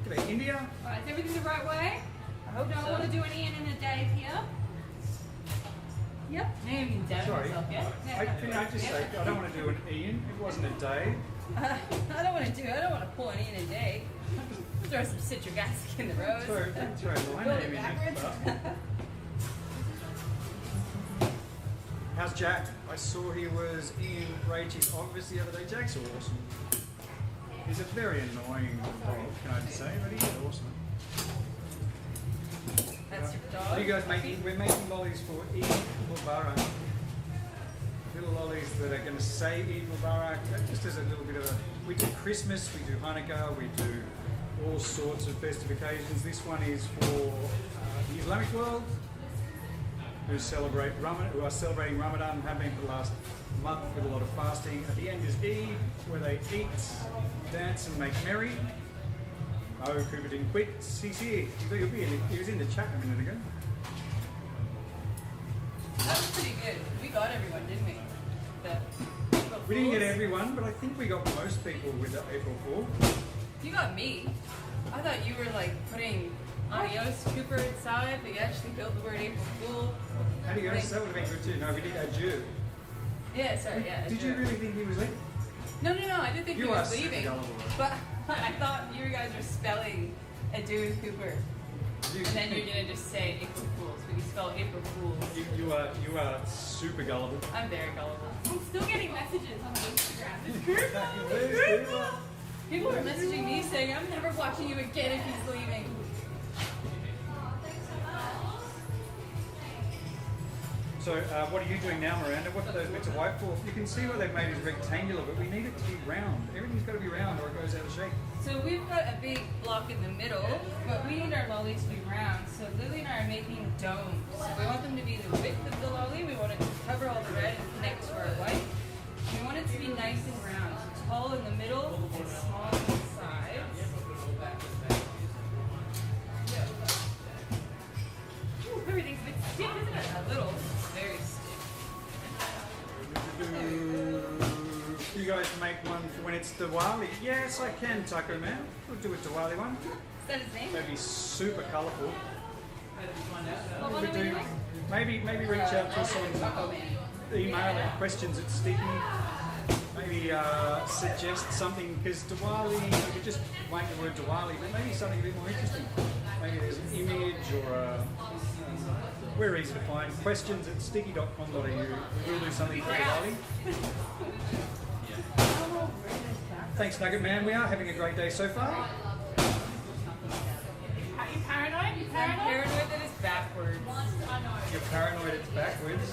G'day, India. Alright, is everything the right way? I hope don't want to do an Ian and a Dave here. Yep. I haven't even doubted Sorry. myself yet. I just say, I don't want to do an Ian. It wasn't a day. I don't want to pull an in a day. Throw some citric acid in the rose. Throw my Build name it in backwards. there. How's Jack? I saw he was in Rachel's office the other day. Jack's awesome. He's a very annoying dog, can I just say, but he's awesome. That's your Are dog. you guys we're making lollies for Eid Mubarak. Little lollies that are going to say Eid Mubarak, just as a little bit of a, we do Christmas, we do Hanukkah, we do all sorts of festive occasions. This one is for the Islamic world, who are celebrating Ramadan and have been for the last month with a lot of fasting. At the end is Eid, where they eat, dance and make merry. Oh, Cooper didn't quit. CC, he was in the chat a minute ago. That was pretty good. We got everyone, didn't we? We didn't get everyone, but I think we got most people with the April Fool. You got me. I thought you were like putting adios Cooper inside, but you actually built the word April Fool. How do you guys? That would have been good too. No, we did adieu. Yeah, sorry, yeah. Did you really think he was leaving? No, I did think You he was are super leaving. gullible. But I thought you guys were spelling adieu Cooper. And then you're gonna just say April Fools, but you spell April Fools. You are super gullible. I'm very gullible. I'm still getting messages on Instagram. People are messaging me saying, I'm never watching you again if he's leaving. So, what are you doing now, Miranda? What are those bits of white for? You can see what they've made is rectangular, but we need it to be round. Everything's got to be round or it goes out of shape. So we've got a big block in the middle, but we need our lollies to be round. So Lily and I are making domes. We want them to be the width of the lolly. We want it to cover all the red and connect to our white. We want it to be nice and round. So tall in the middle and small on the sides. Ooh, everything's a bit stiff, isn't it? A little, very stiff. Do you guys make one for when it's Diwali? Yes, I can, Taco Man. We'll do a Diwali one. Is that his name? That'd be super colourful. What one are we doing? Maybe reach out to us on email and questions at Sticky. Maybe suggest something, because Diwali, you could just make the word Diwali, but maybe something a bit more interesting. Maybe there's an image or we're easy to find. Questions at sticky.com.au. We'll do something for Diwali. Thanks, Nugget Man. We are having a great day so far. Are you paranoid? You I'm paranoid? paranoid that it's backwards. You're paranoid it's backwards.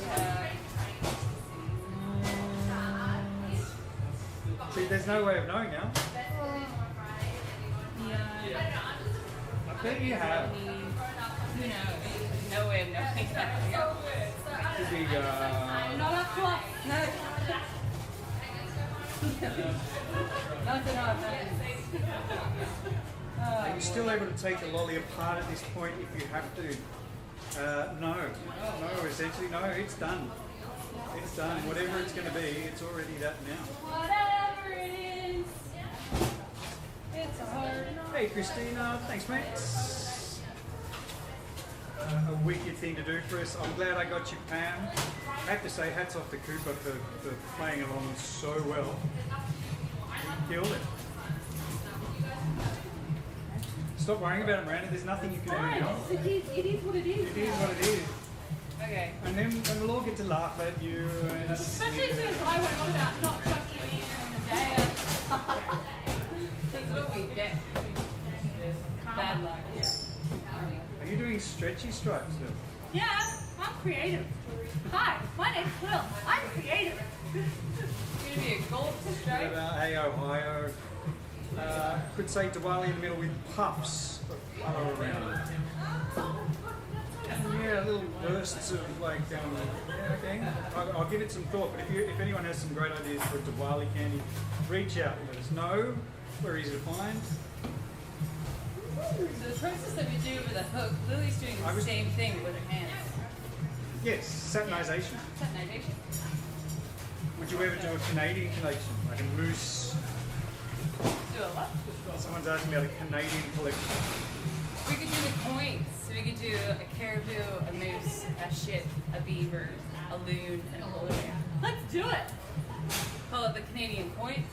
See, there's no way of knowing now. Yeah. Bet you have. Who knows? No way of knowing that. Could be, Not up to us. No. Not at all. are you still able to take the lolly apart at this point if you have to? No. No, essentially, no, it's done. It's done. Whatever it's going to be, it's already that now. Whatever it is. It's hard. Hey, Christina. Thanks, mate. A wicked thing to do for us. I'm glad I got you, Pam. I have to say, hats off to Cooper for playing along so well. He killed it. Stop worrying about it, Miranda. There's nothing you can do now. It is what it is. It is what it is. Okay. And then we'll all get to laugh at you. And Especially as soon as I went on about not trusting me during the day. That's what we get. Bad luck. Are you doing stretchy stripes still? Yeah, I'm creative. Hi, my name's Will. I'm creative. It's gonna be a gold stripe. Hey, Ohio. Could say Diwali in the middle with puffs of colour around it. Yeah, little bursts of like, yeah, okay. I'll give it some thought, but if anyone has some great ideas for Diwali candy, reach out and let us know. We're easy to find. So the process that we do with a hook, Lily's doing the same thing with her hands. Yes, satinization. Satinization. Would you ever do a Canadian collection, like a moose? Do a what? Someone's asking about a Canadian collection. We could do the coins. So we could do a caribou, a moose, a ship, a beaver, a loon, and a polar bear. Let's do it. Call it the Canadian coins.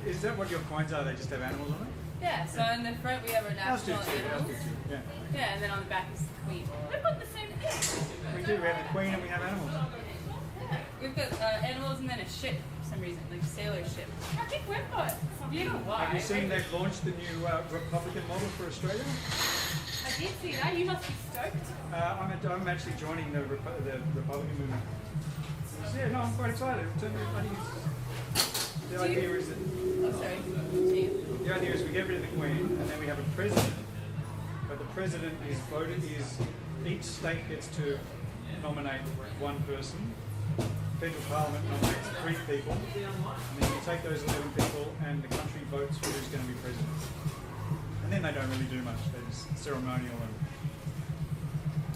Is that what your coins are? They just have animals on them? Yeah, so in the front we have our Ours do national too. Ours do animals. too. Yeah. Yeah, and then on the back is the queen. We've got the same thing. We do. We have the queen and we have animals. Yeah, we've got animals and then a ship for some reason, like a sailor ship. I think we've got You know something. why? Have you seen they've launched the new Republican model for Australia? I did see that. You must be stoked. I'm actually joining the Republican movement. Yeah, no, I'm quite excited. The idea is that Oh, sorry. Continue. the idea is we get rid of the Queen and then we have a president. But the president is voted. Each state gets to nominate one person. Federal Parliament nominates 3 people, and then you take those 11 people and the country votes for who's going to be president. And then they don't really do much. They're just ceremonial and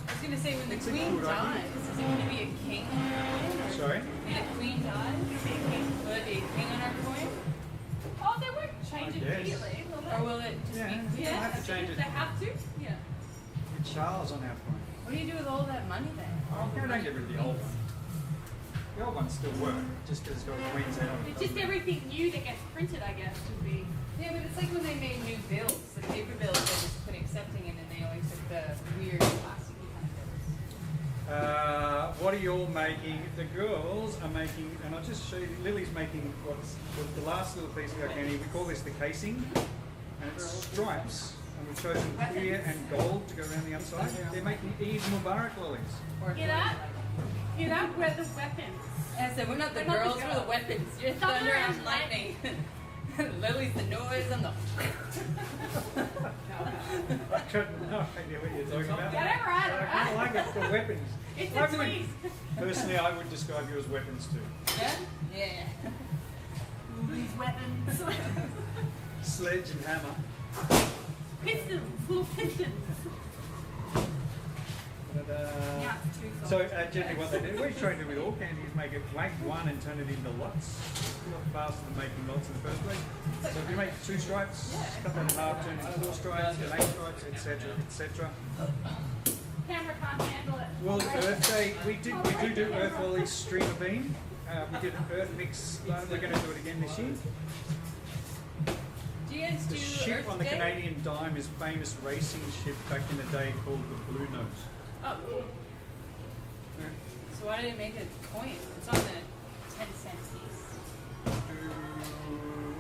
I was gonna say when the It's a queen good idea. dies, is it gonna be a king on our coin? sorry. When the queen dies, will it be a king on our coin? Oh, they won't change I it guess. immediately, will Or they? will it just Yeah. be We'll have to change They it. have to? Yeah. Get Charles on our point. What do you do with all that money then? Oh, don't get rid of the old one. The old ones still work, just because it's got a Queen's head on it. It's just everything new that gets printed, I guess, would be. Yeah, but it's like when they made new bills, like paper bills, they just put accepting in and they always took the weird plasticky kind of bills. What are you all making? The girls are making, and I'll just show you, Lily's making what's the last little piece of our candy. We call this the casing, and it's stripes. And we've chosen clear and gold to go around the outside. They're making Eid Mubarak lollies. Or Hear that? Hear that? We're the weapons. I said, we're not the We're not the girls, we're the girls. weapons. You're Thunder thunder and and lightning. Lily's the noise, I'm the. I couldn't no idea what you're talking about. Get it right, I kind of like it for weapons. It's I a would- tease. Personally, I would describe you as weapons too. Yeah? Yeah. These weapons. Sledge and hammer. Pistons. Little pistons. Ta-da. Yeah, it's too soft. So generally what they do, we try to do with all candy is make it blank one and turn it into lots. It's a lot faster than making lots in the first place. So if you make 2 stripes, cut that in half, turn it into 4 stripes, then 8 stripes, etc., etc. Camera can't handle it. Well, Earth Day, we do Earth Lollies streamer beam. We did an Earth mix. We're going to do it again this year. Do you guys The do ship Earth on the Day? Canadian dime is famous racing ship back in the day called the Blue Nose. Oh, cool. So why did it make a coin? It's on the 10-cent piece.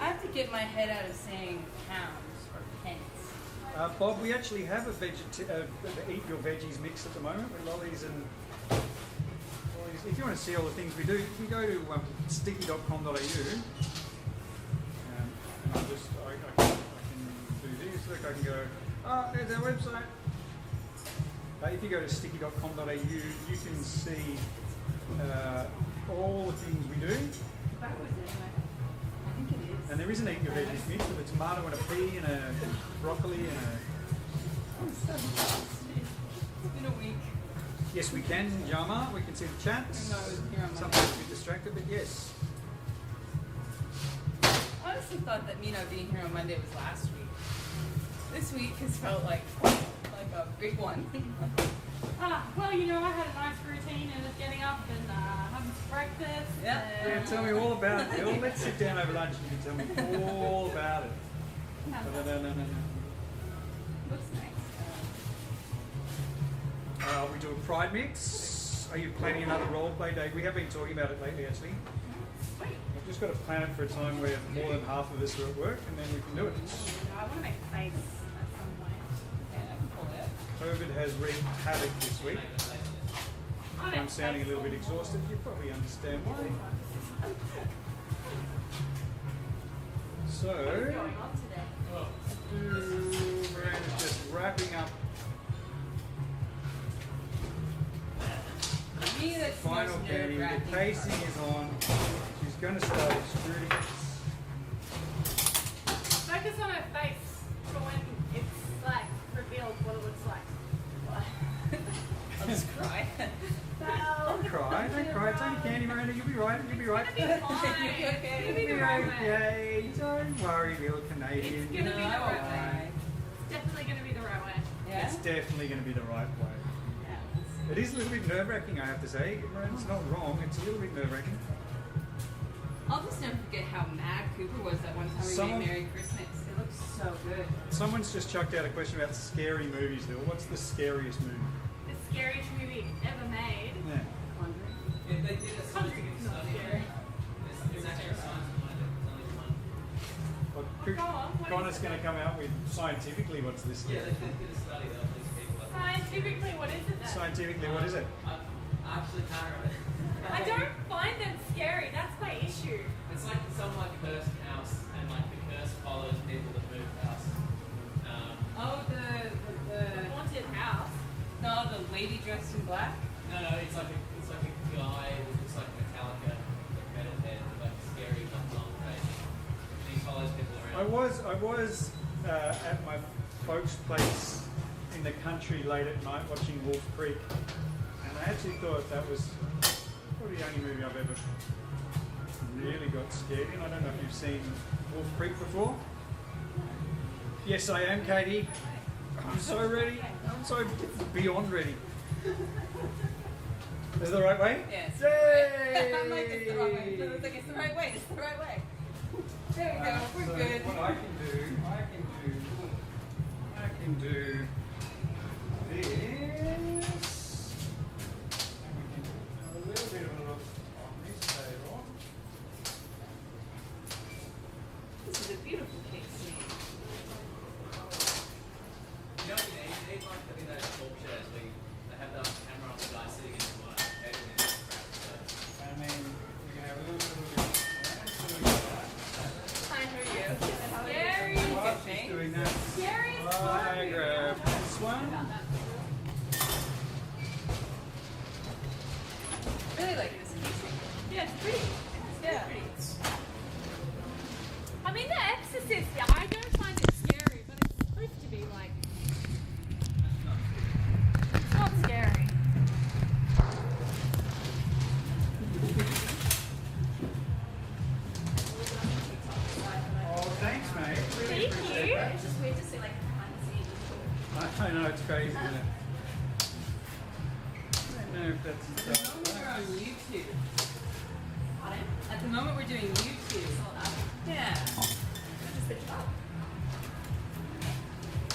I have to get my head out of saying pounds or pence. Bob, we actually have a the Eat Your Veggies mix at the moment with lollies and lollies. If you want to see all the things we do, you can go to sticky.com.au and I can do this. Look, I can go. Oh, there's our website. If you go to sticky.com.au, you can see all the things we do. That was it. I think it is. And there is an Eat Your Veggies mix with a tomato and a pea and a broccoli and a... I'm so exhausted. It's been a week. Yes, we can, Jama. We can see the chats. No, I was here on Monday. Sometimes a bit distracted, but yes. I honestly thought that being here on Monday was last week. This week has felt like a big one. Well, you know, I had a nice routine and just getting up and having some breakfast. Yeah. Yeah, tell me all about it. Well, let's sit down over lunch and you can tell me all about it. No. Looks nice. We do a pride mix. Are you planning another role play day? We have been talking about it lately, actually. We've just got to plan it for a time where more than half of us are at work, and then we can do it. I want to make face at some point. Yeah, I can pull it. COVID has wreaked havoc this week. I'm sounding a little bit exhausted. You probably understand why. So, What's going on today? Miranda's just wrapping up Me, that's final most candy. The nerve-wracking casing part. is on. She's going to start extruding it. Focus on her face for when it's like revealed what it looks like. I'll just cry. Don't cry, don't cry. It's only candy, Miranda. You'll be right. You'll be right. It's gonna be fine. Okay. It's gonna be the right way. Okay, don't worry, little Canadian. It's gonna be the No, right I way. It's definitely gonna be the right way. Yeah? It's definitely going to be the right way. Yeah. It is a little bit nerve-wracking, I have to say. Miranda's not wrong. It's a little bit nerve-wracking. I'll just never forget how mad Cooper was that one time we Someone- made Merry Christmas. It looks so good. Someone's just chucked out a question about scary movies, Lil. What's the scariest movie? The scariest movie ever made. Yeah. Yeah, they did a scientific study. There's actually science behind it. There's only one. Well, Go on, what Connor's is it? going to come out with scientifically what's this Yeah, scary. they did a study of these people. Scientifically, what is it then? Scientifically, what is it? I actually can't remember. I don't find them scary. That's my issue. It's like some like cursed house, and like the curse follows people that move house. Oh, the Haunted house. no, the lady dressed in black. No, it's like a guy who looks like Metallica, with metal head, with like scary long face. And he follows people around. I was at my folks' place in the country late at night watching Wolf Creek, and I actually thought that was probably the only movie I've ever really got scared in. I don't know if you've seen Wolf Creek before. Yes, I am, Katie. I'm so ready. I'm so beyond ready. Is it the right way? Yes. Yay! I'm like, it's the wrong way. No, it's like, it's the right way. It's the right way. There we go. We're So good. what I can do this. We can do a little bit of a look on this table. This is a beautiful cake scene. You know what you need? You need like I think those talk shows where they have the camera on the guy sitting in the one table and it's crap. I mean, we can have a little bit of Hi, how are you? Scary. while she's doing that, Scariest I grab this one. Really like this cake scene. Yeah, it's pretty. Yeah. Pretty. I mean, The Exorcist, I don't find it scary, but it's supposed to be like. It's not scary. Oh, thanks, mate. Really Thank appreciate you. that. It's just weird to see like behind the scenes. I know, it's crazy, isn't it? I don't know if that's... At the moment we're on YouTube. At the moment we're doing YouTube. Yeah.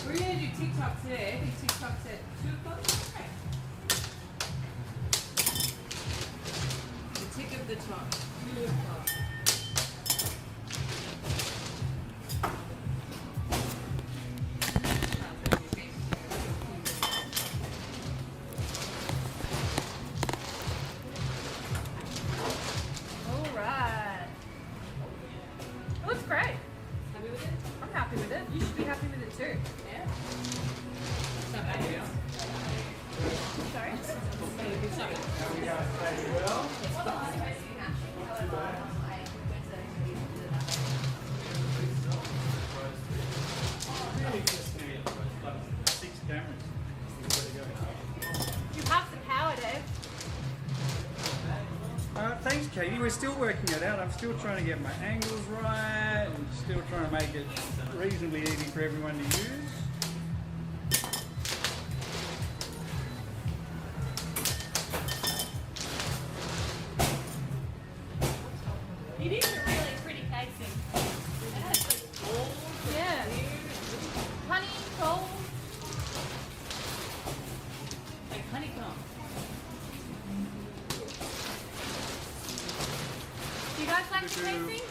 We're gonna do TikTok today. I think TikTok's at 2 o'clock. The tick of the talk. 2 o'clock. Alright. It looks great. Happy with it? I'm happy with it. You should be happy with it too. Yeah. Thanks, Katie. We're still working it out. I'm still trying to get my angles right and still trying to make it reasonably easy for everyone to use. It is a really pretty casing. It has like gold. Yeah. Honey, gold. Like honeycomb. Do you guys like the casing?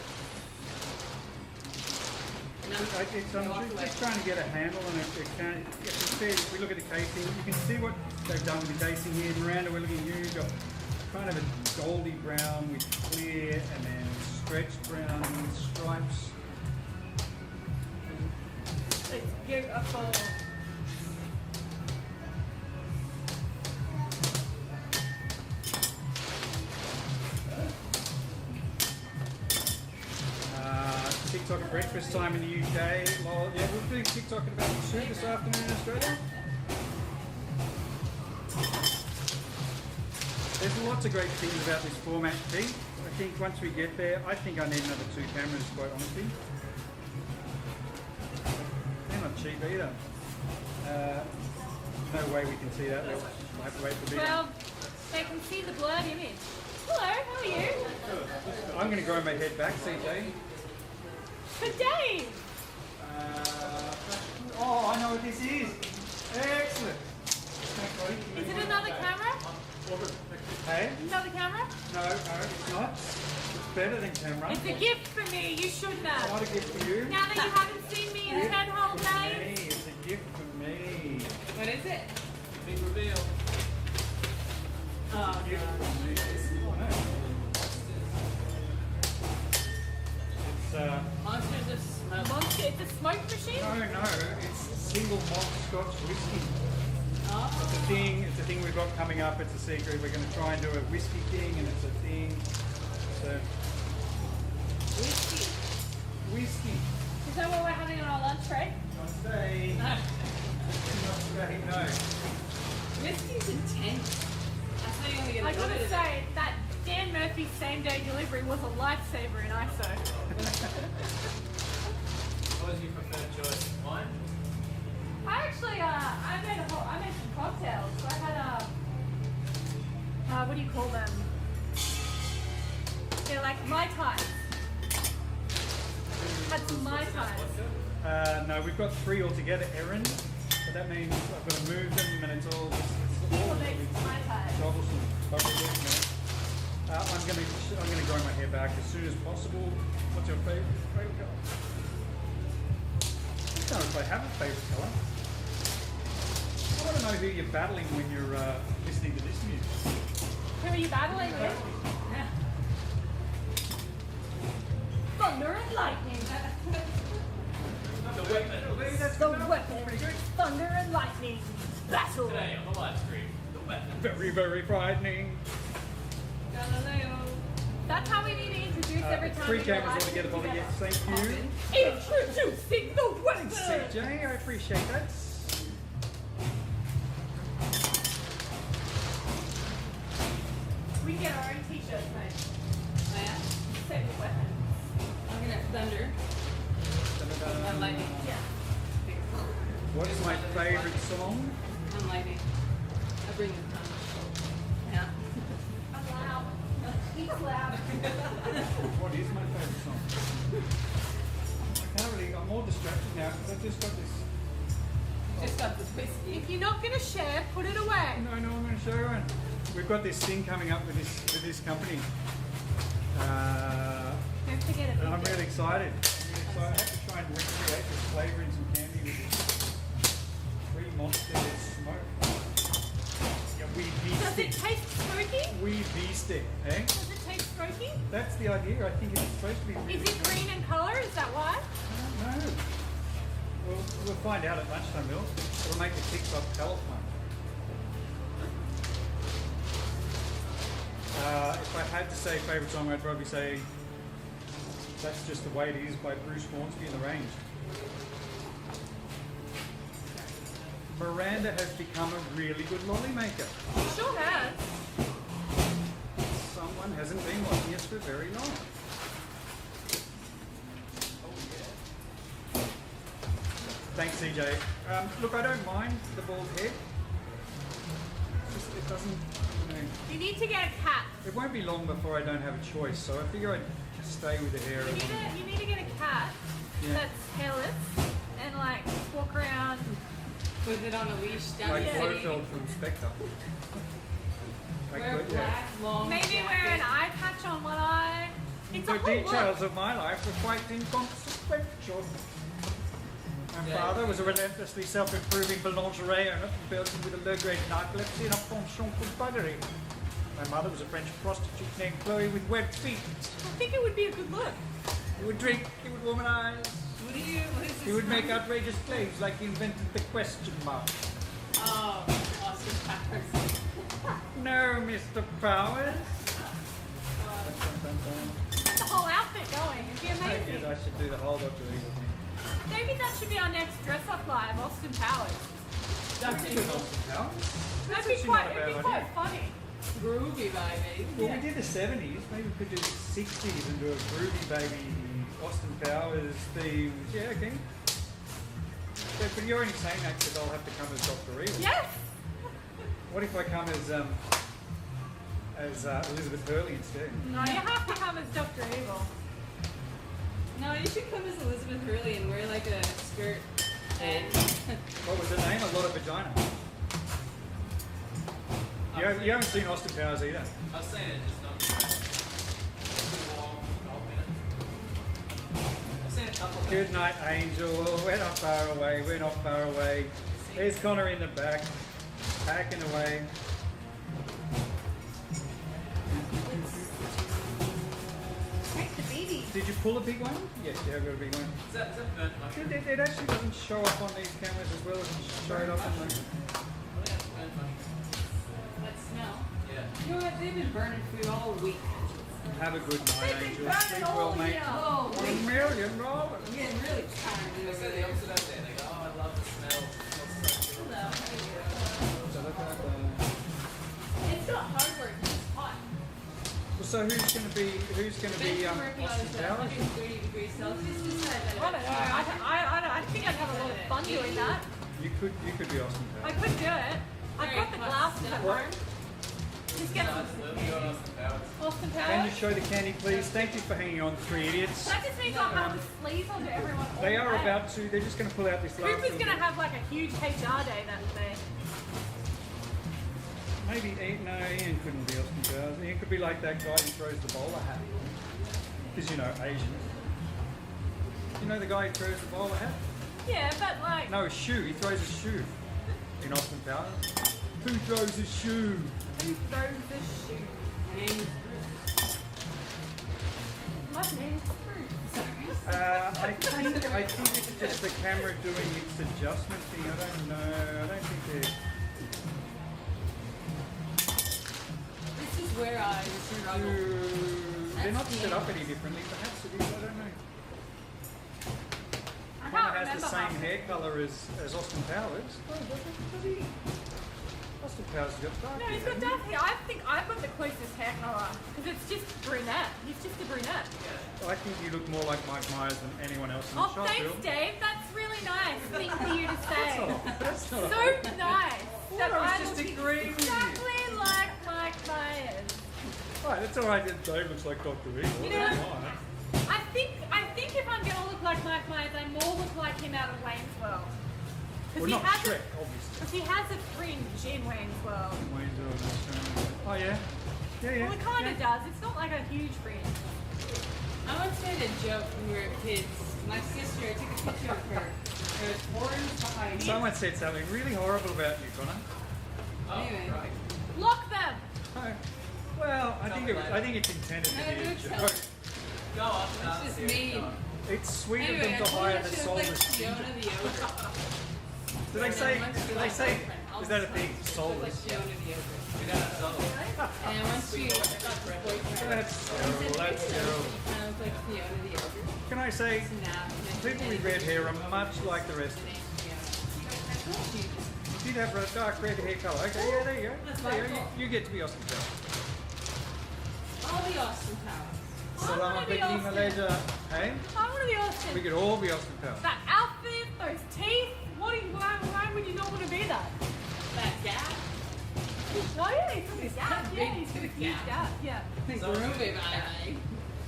I'm just trying to get a handle on it. You can see, if we look at the casing, you can see what they've done with the casing here. Miranda, we're looking at you. You've got kind of a goldy brown with clear and then stretched brown with stripes. It's beautiful. TikTok at breakfast time in the UK. Well, yeah, we're doing TikTok at about 2 this afternoon in Australia. There's lots of great things about this format, Pete. I think once we get there, I think I need another 2 cameras, quite honestly. They're not cheap either. No way we can see that. We'll have to wait for bigger. Well, they can see the blurred image. Hello, how are you? I'm going to grow my head back, CJ. Good day. Oh, I know what this is. Excellent. Thanks, buddy. Is it another camera? Hey? Another camera? No, it's not. It's better than camera. It's a gift for me. You should know. Not a gift for you. Now that you haven't seen me in 10 whole For days. me. It's a gift for me. What is it? Big reveal. Oh, Gift God. for me. Oh, no. It's Monsters of Smoke. Monster, it's a smoke machine? no, it's single malt Scotch whiskey. Oh. It's a thing we've got coming up. It's a secret. We're going to try and do a whiskey thing, and it's a thing. So Whiskey. whiskey. Is that what we're having on our lunch break? Not today. Not today. No. Whiskey's intense. That's how you only get a I little bit gotta of say, that Dan Murphy same day delivery was a lifesaver in ISO. What was your preferred choice? Wine? I actually, I made some cocktails. So I had what do you call them? They're like Mai Tais. Had some Mai Tais. No, we've got 3 altogether, Erin. So that means I've got to move them, and it's all What makes Mai Tais? troublesome. I'm gonna grow my hair back as soon as possible. What's your favorite color? I don't know if I have a favorite color. I want to know who you're battling when you're listening to this music. Who are you battling with? Thunder and lightning. The weapon. That's The good. weapon. Pretty good. Thunder and lightning. Battle. Today on the live stream, the weapon. Very, very frightening. Galileo. That's how we need to introduce every time 3 we go cameras live altogether, Bobby. together. Yes, thank you. Introducing the weapon. Thanks, CJ. I appreciate that. We get our own t-shirts, mate. Oh, yeah? Set with weapons. I'm gonna thunder. Da-da-da. Lightning. Yeah. What is my favorite song? I'm lightning. I bring the punch. Yeah. I'm loud. He's loud. What is my favorite song? I can't really. I'm more distracted now because I've just got this. Just got this whiskey. If you're not going to share, put it away. No, I'm going to show you one. We've got this thing coming up with this company. Don't forget it. And I'm really excited. I have to try and recreate this flavour in some candy with this 3 monsters smoke. Yeah, we Does it beast it. taste smoky? We beast it, eh? Does it taste smoky? That's the idea. I think it's supposed to be really. Is it green in colour? Is that why? I don't know. We'll find out at lunchtime, Bill. It'll make the TikTok palette one. If I had to say favourite song, I'd probably say That's Just the Way It Is by Bruce Hornsby and the Range. Miranda has become a really good lolly maker. It sure has. Someone hasn't been watching very long. Thanks, CJ. Look, I don't mind the bald head. It's just, it doesn't, you know, You need to get a cat. it won't be long before I don't have a choice. So I figure I'd just stay with the hair. You need to get a cat Yeah. that's hairless and like walk around. Put it on a leash down Like the city. Blofeld from Spectre. Like, Wear yeah. black, long Maybe jacket. wear an eye patch on one eye. It's a The whole details look. of my life were quite inconsequential. My father was a relentlessly self-improving boulangerie owner from Belgium with a low-grade narcolepsy and a penchant for buggery. My mother was a French prostitute named Chloe with webbed feet. I think it would be a good look. He would drink, he would womanize, What is this? he would make outrageous claims like he invented the question mark. Oh, Austin Powers. No, Mr. Powers. The whole outfit going. It'd be I amazing. guess I should do the whole Dr. Evil thing. Maybe that should be our next dress up live, Austin Powers. Dr. Evil. That'd be actually quite, not a it'd be bad quite idea. funny. Groovy baby. Well, we did the 70s, maybe we could do the 60s and do a groovy baby Austin Powers themes. Yeah, okay. Yeah, but you're only saying that because I'll have to come as Dr. Evil. Yes. What if I come as Elizabeth Hurley instead? No, you have to come as Dr. Evil. No, you should come as Elizabeth Hurley and wear like a skirt and What was her name? A lot of vagina. You haven't seen Austin Powers either. I've seen it, just not too long. I've seen a couple of Good night, Angel. We're not far away. We're not far away. There's Connor in the back, packing away. Take the baby. Did you pull a big one? Yes, you have got a big one. Is that burnt mushroom? It actually doesn't show up on these cameras as well as it showed up on the. I think that's burnt mushroom. that smell. Yeah. You know what? They've been burning food all week. Have a good night, They've been Angel. burning Sleep all well, mate. year. Oh, $1 million. I'm getting really tired They over say the there. opposite out there. They go, oh, I love the smell. It smells so good. Hello, how you doing? So look at It's not hard work. It's hot. So who's going to be Working on Austin it at Powers? 130 degrees Celsius. Decided that I don't know. I think I'd have a lot of fun doing that. You could be Austin I Powers. could do it. I've got the glasses at home. Just get some Austin Can Powers. you show the candy, please? Thank you for hanging on, 3 idiots. That just means I'll have the sleeves onto everyone all They are day. about to. They're just going to pull out this last. Cooper's little going to bit. have like a huge HR day that day. Maybe no, Ian couldn't be Austin Powers. Ian could be like that guy who throws the bowler hat. Because you know, Asian. You know the guy who throws the bowler hat? Yeah, but like, No, a shoe. He throws a shoe in Austin Powers. Who throws a shoe? who throws the shoe? My name is My name's Bruce. I think it's just the camera doing its adjustment thing. I don't know. I don't think they're. This is where I struggle. They're not set up any differently. Perhaps it is. I don't know. I Connor can't has the remember same how. hair colour as Austin Powers. Oh, does he? Austin Powers has got dark No, hair. he's got dark hair. I think I've got the closest hair colour because it's just brunette. He's just a brunette. I think you look more like Mike Myers than anyone else in the Oh, shop, thanks, Bill. Dave. That's really nice thing for you to say. That's not So nice. Well, I was I just look agreeing with you. exactly like Mike Myers. Right, that's alright. Dave looks like Dr. Evil. You That's know, fine. I think if I'm gonna look like Mike Myers, I more look like him out of Wayne's World. Well, he not has Shrek, a, obviously. because he has a fringe in Wayne's World. Wayne's World, that's, oh, yeah. Yeah, yeah. Well, it kind yeah. of does. It's not like a huge fringe. I once made a joke when we were kids. My sister, I took a picture of her. There was orange behind me. Someone said something really horrible about you, Connor. Anyway. right. Lock them. Oh. Well, I think it's intended to No, be a don't tell joke. me. Go on. It's just mean. It's sweet of Anyway, them I to told her hire the she looked like soulless Fiona ginger. the Ogre. Do they say, is that a thing? Like Soulless? Fiona the Ogre. We don't have salt. And once she got the boyfriend, That's terrible, that's terrible. kind of looked like Fiona the Ogre. Can I say, Snap. people with red hair are much like the rest of us. You did have a dark red hair colour. Okay, yeah, there you go. That's There you my go. fault. You get to be Austin Powers. All the Austin Powers. Selamat be pagi Austin. Malaysia. Hey, I want to be Austin. we could all be Austin Powers. That outfit, those teeth. Why would you not want to be that? That gap. Oh yeah, he's got this gap. Yeah, he's got a huge gap. Yeah. Groovy, baby.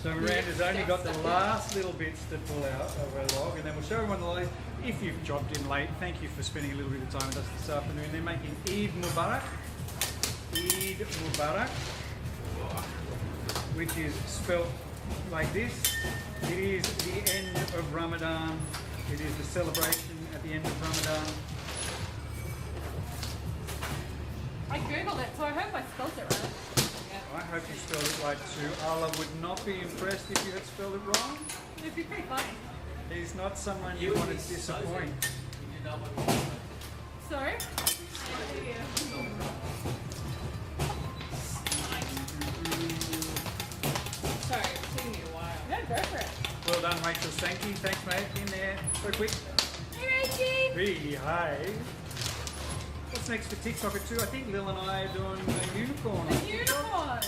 So Miranda's only got the last little bits to pull out of her log, and then we'll show everyone the lollies. If you've dropped in late, thank you for spending a little bit of time with us this afternoon. They're making Eid Mubarak. Eid Mubarak, which is spelt like this. It is the end of Ramadan. It is the celebration at the end of Ramadan. I googled it, so I hope I spelled it right. I hope you spelled it right too. Allah would not be impressed if you had spelled it wrong. It'd be pretty funny. He's not someone you want to disappoint. Sorry? Sorry, it's taking me a while. Yeah, go for it. Well done, Rachel Sankey. Thanks, mate. In there. So quick. Hey, Reggie! Hey, hi. What's next for TikToker 2? I think Lil and I are doing a unicorn. A unicorn!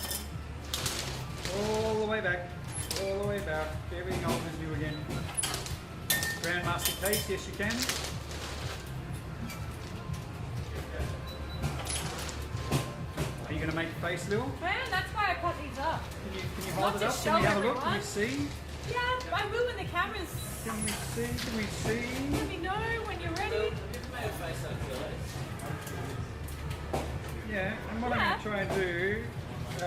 All the way back. All the way back. Everything old is new again. Grandmaster Case, yes you can. Are you going to make a face, Lil? Man, that's why I cut these up. Can you Not hold it to up? show Can we have a look? Can everyone. we see? Yeah, I will when the cameras. Can we see? Can we see? Let me know when you're ready. You've made a face up to it. Yeah, and what I'm going to try and do, a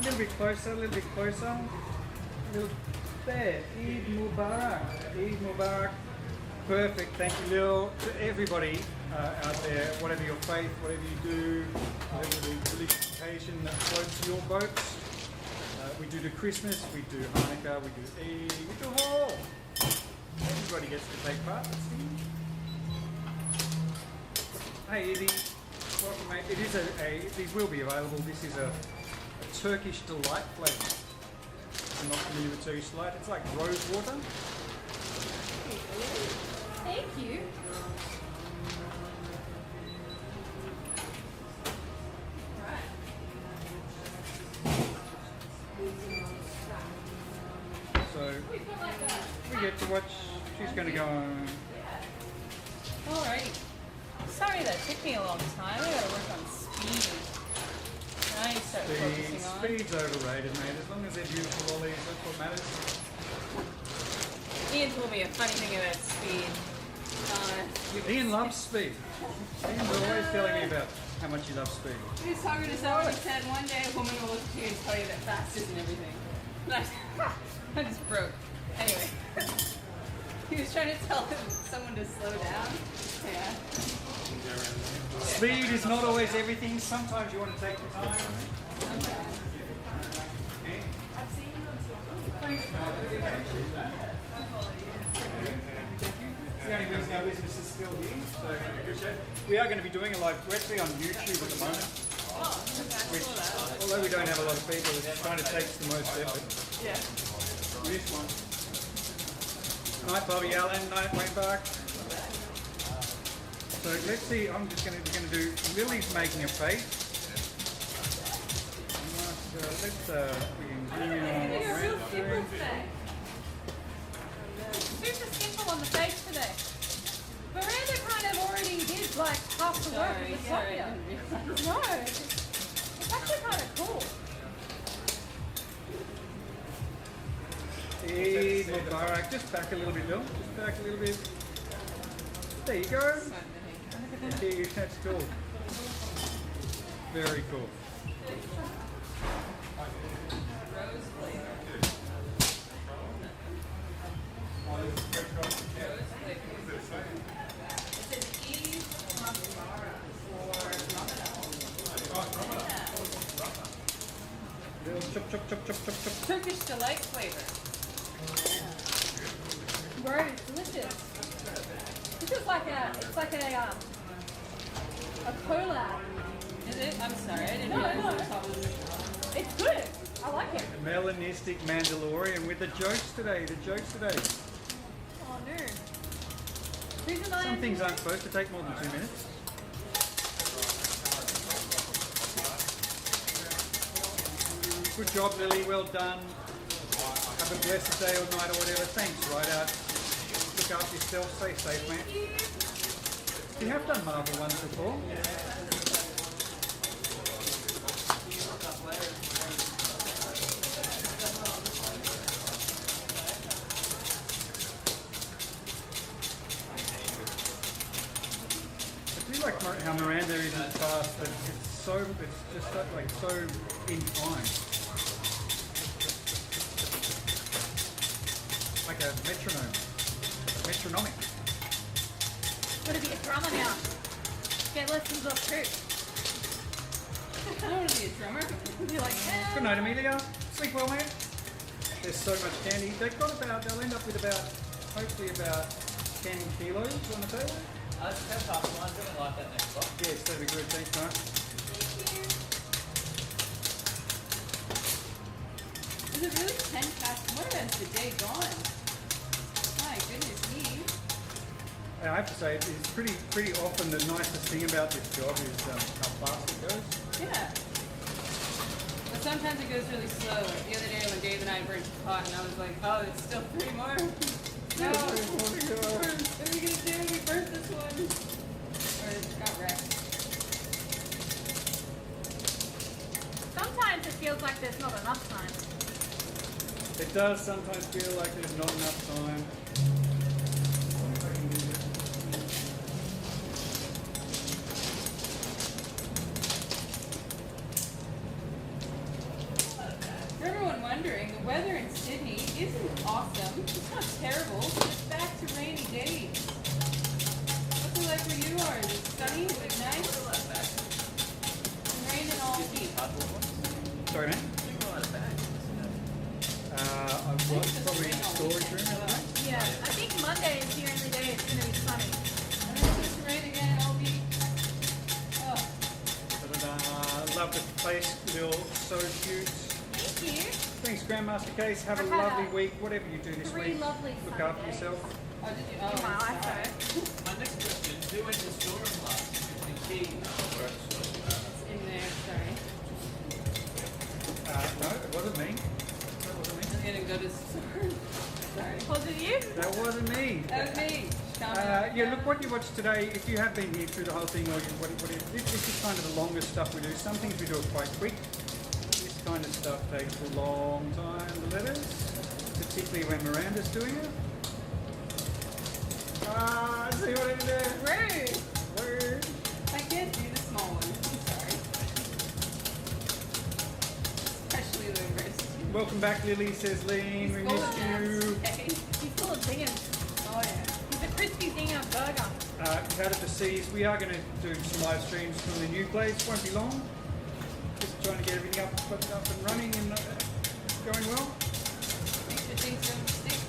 little bit closer, a little bit closer. A little, there, Eid Mubarak. Eid Mubarak. Perfect, thank you Lil. To everybody out there, whatever your faith, whatever you do, whatever the religious occasion that floats your boats. We do Christmas, we do Hanukkah, we do Eid, we do all. Everybody gets to take part. Let's see. Hey Izzy, welcome mate. It is these will be available. This is a Turkish delight flavour. If you're not familiar with Turkish delight, it's like rose water. Thank you. So we get to watch. She's going to go on. Alright. Sorry that took me a long time. I gotta work on speed. Now you start focusing on. Speed's overrated, mate. As long as they're beautiful lollies, that's what matters. Ian told me a funny thing about speed. Ian loves speed. Ian's always telling me about how much he loves speed. He was talking to someone who said one day a woman will look at you and tell you that fast isn't everything. And I just broke. Anyway. He was trying to tell someone to slow down. Yeah. Speed is not always everything. Sometimes you want to take your time. The only reason our business is still here, so I appreciate it. We are going to be doing a live. We're actually on YouTube at the moment, which, although we don't have a lot of people, it kind of takes the most effort. Yeah. This one. Night, Bobby Allen. Night, Wayne Bark. So let's see. I'm just going to do. Lily's making a face. We can zoom in on what You're real Rand's simple doing. today. Super simple on the face today. Miranda kind of already did like half the work Sorry, with the sorry, I Sophia. didn't realize. No, it's actually kind of cool. Eid Mubarak. Just back a little bit, Bill. Just back a little bit. There you go. Hey, that's cool. Very cool. Rose flavor. It says Eid Mubarak for Ramadan. Bill, chop, chop, chop, chop, chop, chop. Turkish delight flavor. Bro, it's delicious. This is like a collab. Is it? I'm sorry, I didn't No, realize no. it was called. It's good. I like it. Melanistic Mandalorian with the jokes today. The jokes today. Oh no. Who's an Some things aren't supposed to take more than 2 minutes. Good job, Lily. Well done. Have a blessed day or night or whatever. Thanks, right out. Look after yourself. Stay safe, man. You have done Marvel ones before. I do like how Miranda isn't fast, but it's just like so in time. Like a metronome. Metronomic. Gotta be a drummer now. Get lessons off too. I don't want to be a drummer. Be like, Good night, Amelia. Sleep well, mate. There's so much candy. They'll end up with hopefully about 10 kilos on the table. Let's have half one. I really like that next box. Yes, that'd be good. Thanks, mate. Is it really 10 past? Where has the day gone? My goodness me. I have to say, it's pretty often the nicest thing about this job is how fast it goes. Yeah. But sometimes it goes really slow. Like the other day when Dave and I burnt the pot and I was like, oh, it's still 3 more. No. What are we going to do? We burnt this one. Or it got wrecked. sometimes it feels like there's not enough time. It does sometimes feel like there's not enough time. For everyone wondering, the weather in Sydney isn't awesome. It's not terrible. It's back to rainy days. What's it like where you are? Is it sunny? Is it nice? It's raining all week. Sorry, man. I was probably in the storage room. Yeah, I think Monday is the only day it's going to be sunny. And then it's supposed to rain again all week. Oh, Love the face, Lil. So cute. Thank you. Thanks, Grandmaster Case. Have a I've had lovely week, whatever you do this 3 week. lovely Look sunny after days. yourself. oh did you? Oh, In my sorry. iPhone. My next question, who went to the storeroom last? The key. It's in there, sorry. No, it wasn't me. That wasn't me. I'm gonna go to the store. Sorry. Was it you? That wasn't me. That was me. Yeah, look, what you watched today, if you have been here through the whole thing, or this is kind of the longest stuff we do. Some things we do it quite quick. This kind of stuff takes a long time, the letters, particularly when Miranda's doing it. See what I did there? Rude. Word. I can't do the small one. I'm sorry. Especially the wrist. Welcome back, Lily, says Lean. We missed you. Okay. He's full of zingers. Oh yeah. He's a crispy zinger burger. Out of the seas, we are going to do some live streams from the new place. Won't be long. Just trying to get everything up and running and going well. Make sure things don't stick.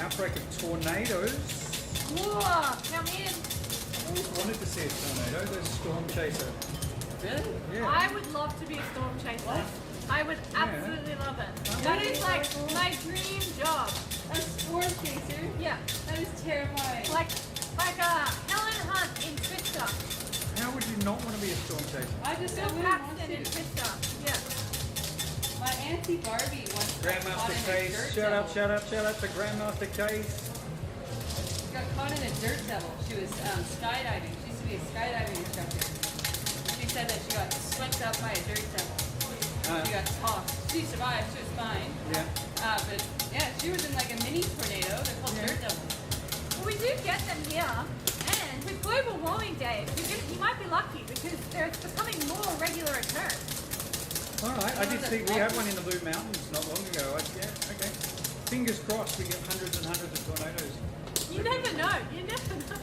Outbreak of tornadoes. Whoa, come in. I always wanted to see a tornado. The storm chaser. Really? Yeah. I would love to be a storm chaser. I would absolutely love it. That is like my dream job. A storm chaser? Yeah, That is terrifying. like Helen Hunt in Twister. How would you not want to be a storm chaser? I just Bill wouldn't want Paxton in to. Twister. Yeah. My Auntie Barbie once got caught Grandmaster in a Case. dirt Shout out, devil. shout out, shout out to Grandmaster Case. She got caught in a dirt devil. She was skydiving. She used to be a skydiving instructor. She said that she got swept up by a dirt devil. She got tossed. She survived. She was fine. Yeah. But yeah, she was in like a mini tornado. They're called dirt devils. Well, we do get them here, and with global warming, Dave, you might be lucky because they're becoming more regular occurrence. All right. I did see we had one in the Blue Mountains not long ago. Yeah. Okay. Fingers crossed we get hundreds and hundreds of tornadoes. You never know. You never know.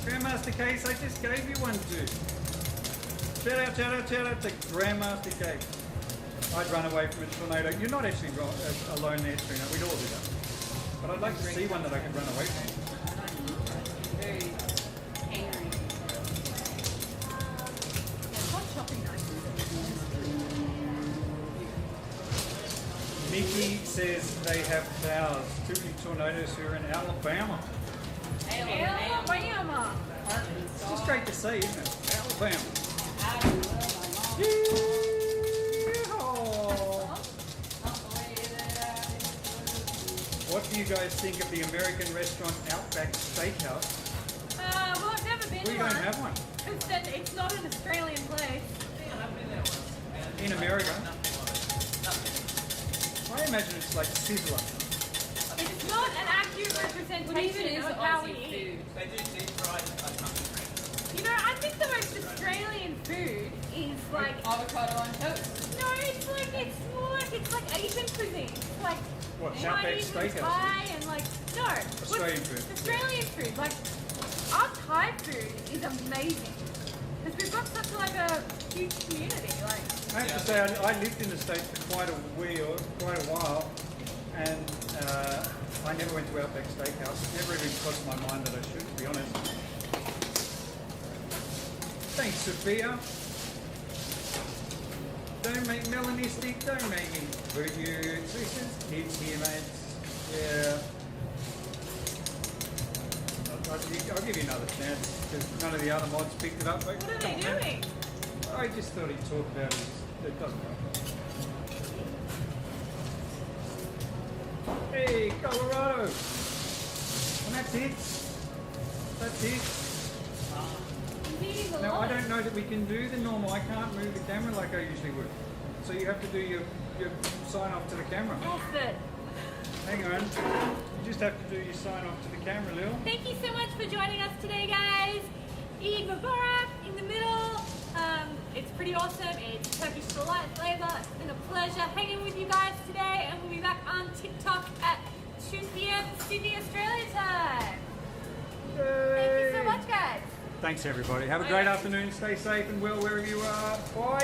Grandmaster Case, I just gave you one too. Shout out to Grandmaster Case. I'd run away from a tornado. You're not actually alone there, Trina. We'd all do that. But I'd like to see one that I could run away from. Very angry. Yeah, hot shopping night. Mickey says they have clouds. 2 big tornadoes here in Alabama. Alabama. It's just great to see, isn't it? Alabama. Alabama. Yeehaw! do you guys think of the American restaurant Outback Steakhouse? Well, I've never been We to don't one. have one. It's not an Australian place. I've been there once. And In America? nothing on it. Nothing. I imagine it's like Sizzler. It's not an accurate representation of how we eat. They do deep fried country. You know, I think the most Australian food is like Avocado on toast. no, it's more like it's like Asian cuisine. It's like What, Outback Chinese and Steakhouse? Thai and like no Australian food. Australian food. Like our Thai food is amazing because we've got such like a huge community. Like I have to say, I lived in the States for quite a while, and I never went to Outback Steakhouse. It never even crossed my mind that I should, to be honest. Thanks, Sophia. Don't make melanistic, don't make it for you. Kids here, mates. Yeah. I'll give you another chance, because none of the other mods picked it up. But what are come they on, man. doing? I just thought he'd talk about it. It doesn't matter. Hey, Colorado! And that's it. That's it. He's eating a Now, I lot. don't know that we can do the normal. I can't move the camera like I usually would. So you have to do your sign off to the camera. Effort. Hang on. You just have to do your sign off to the camera, Lil. Thank you so much for joining us today, guys. Eid Mubarak in the middle. It's pretty awesome. It's Turkish delight flavor. It's been a pleasure hanging with you guys today, and we'll be back on TikTok at 2 p.m. Sydney, Australia time. Thank you so much, guys. Thanks, everybody. Have a great afternoon. Stay safe and well wherever you are. Bye.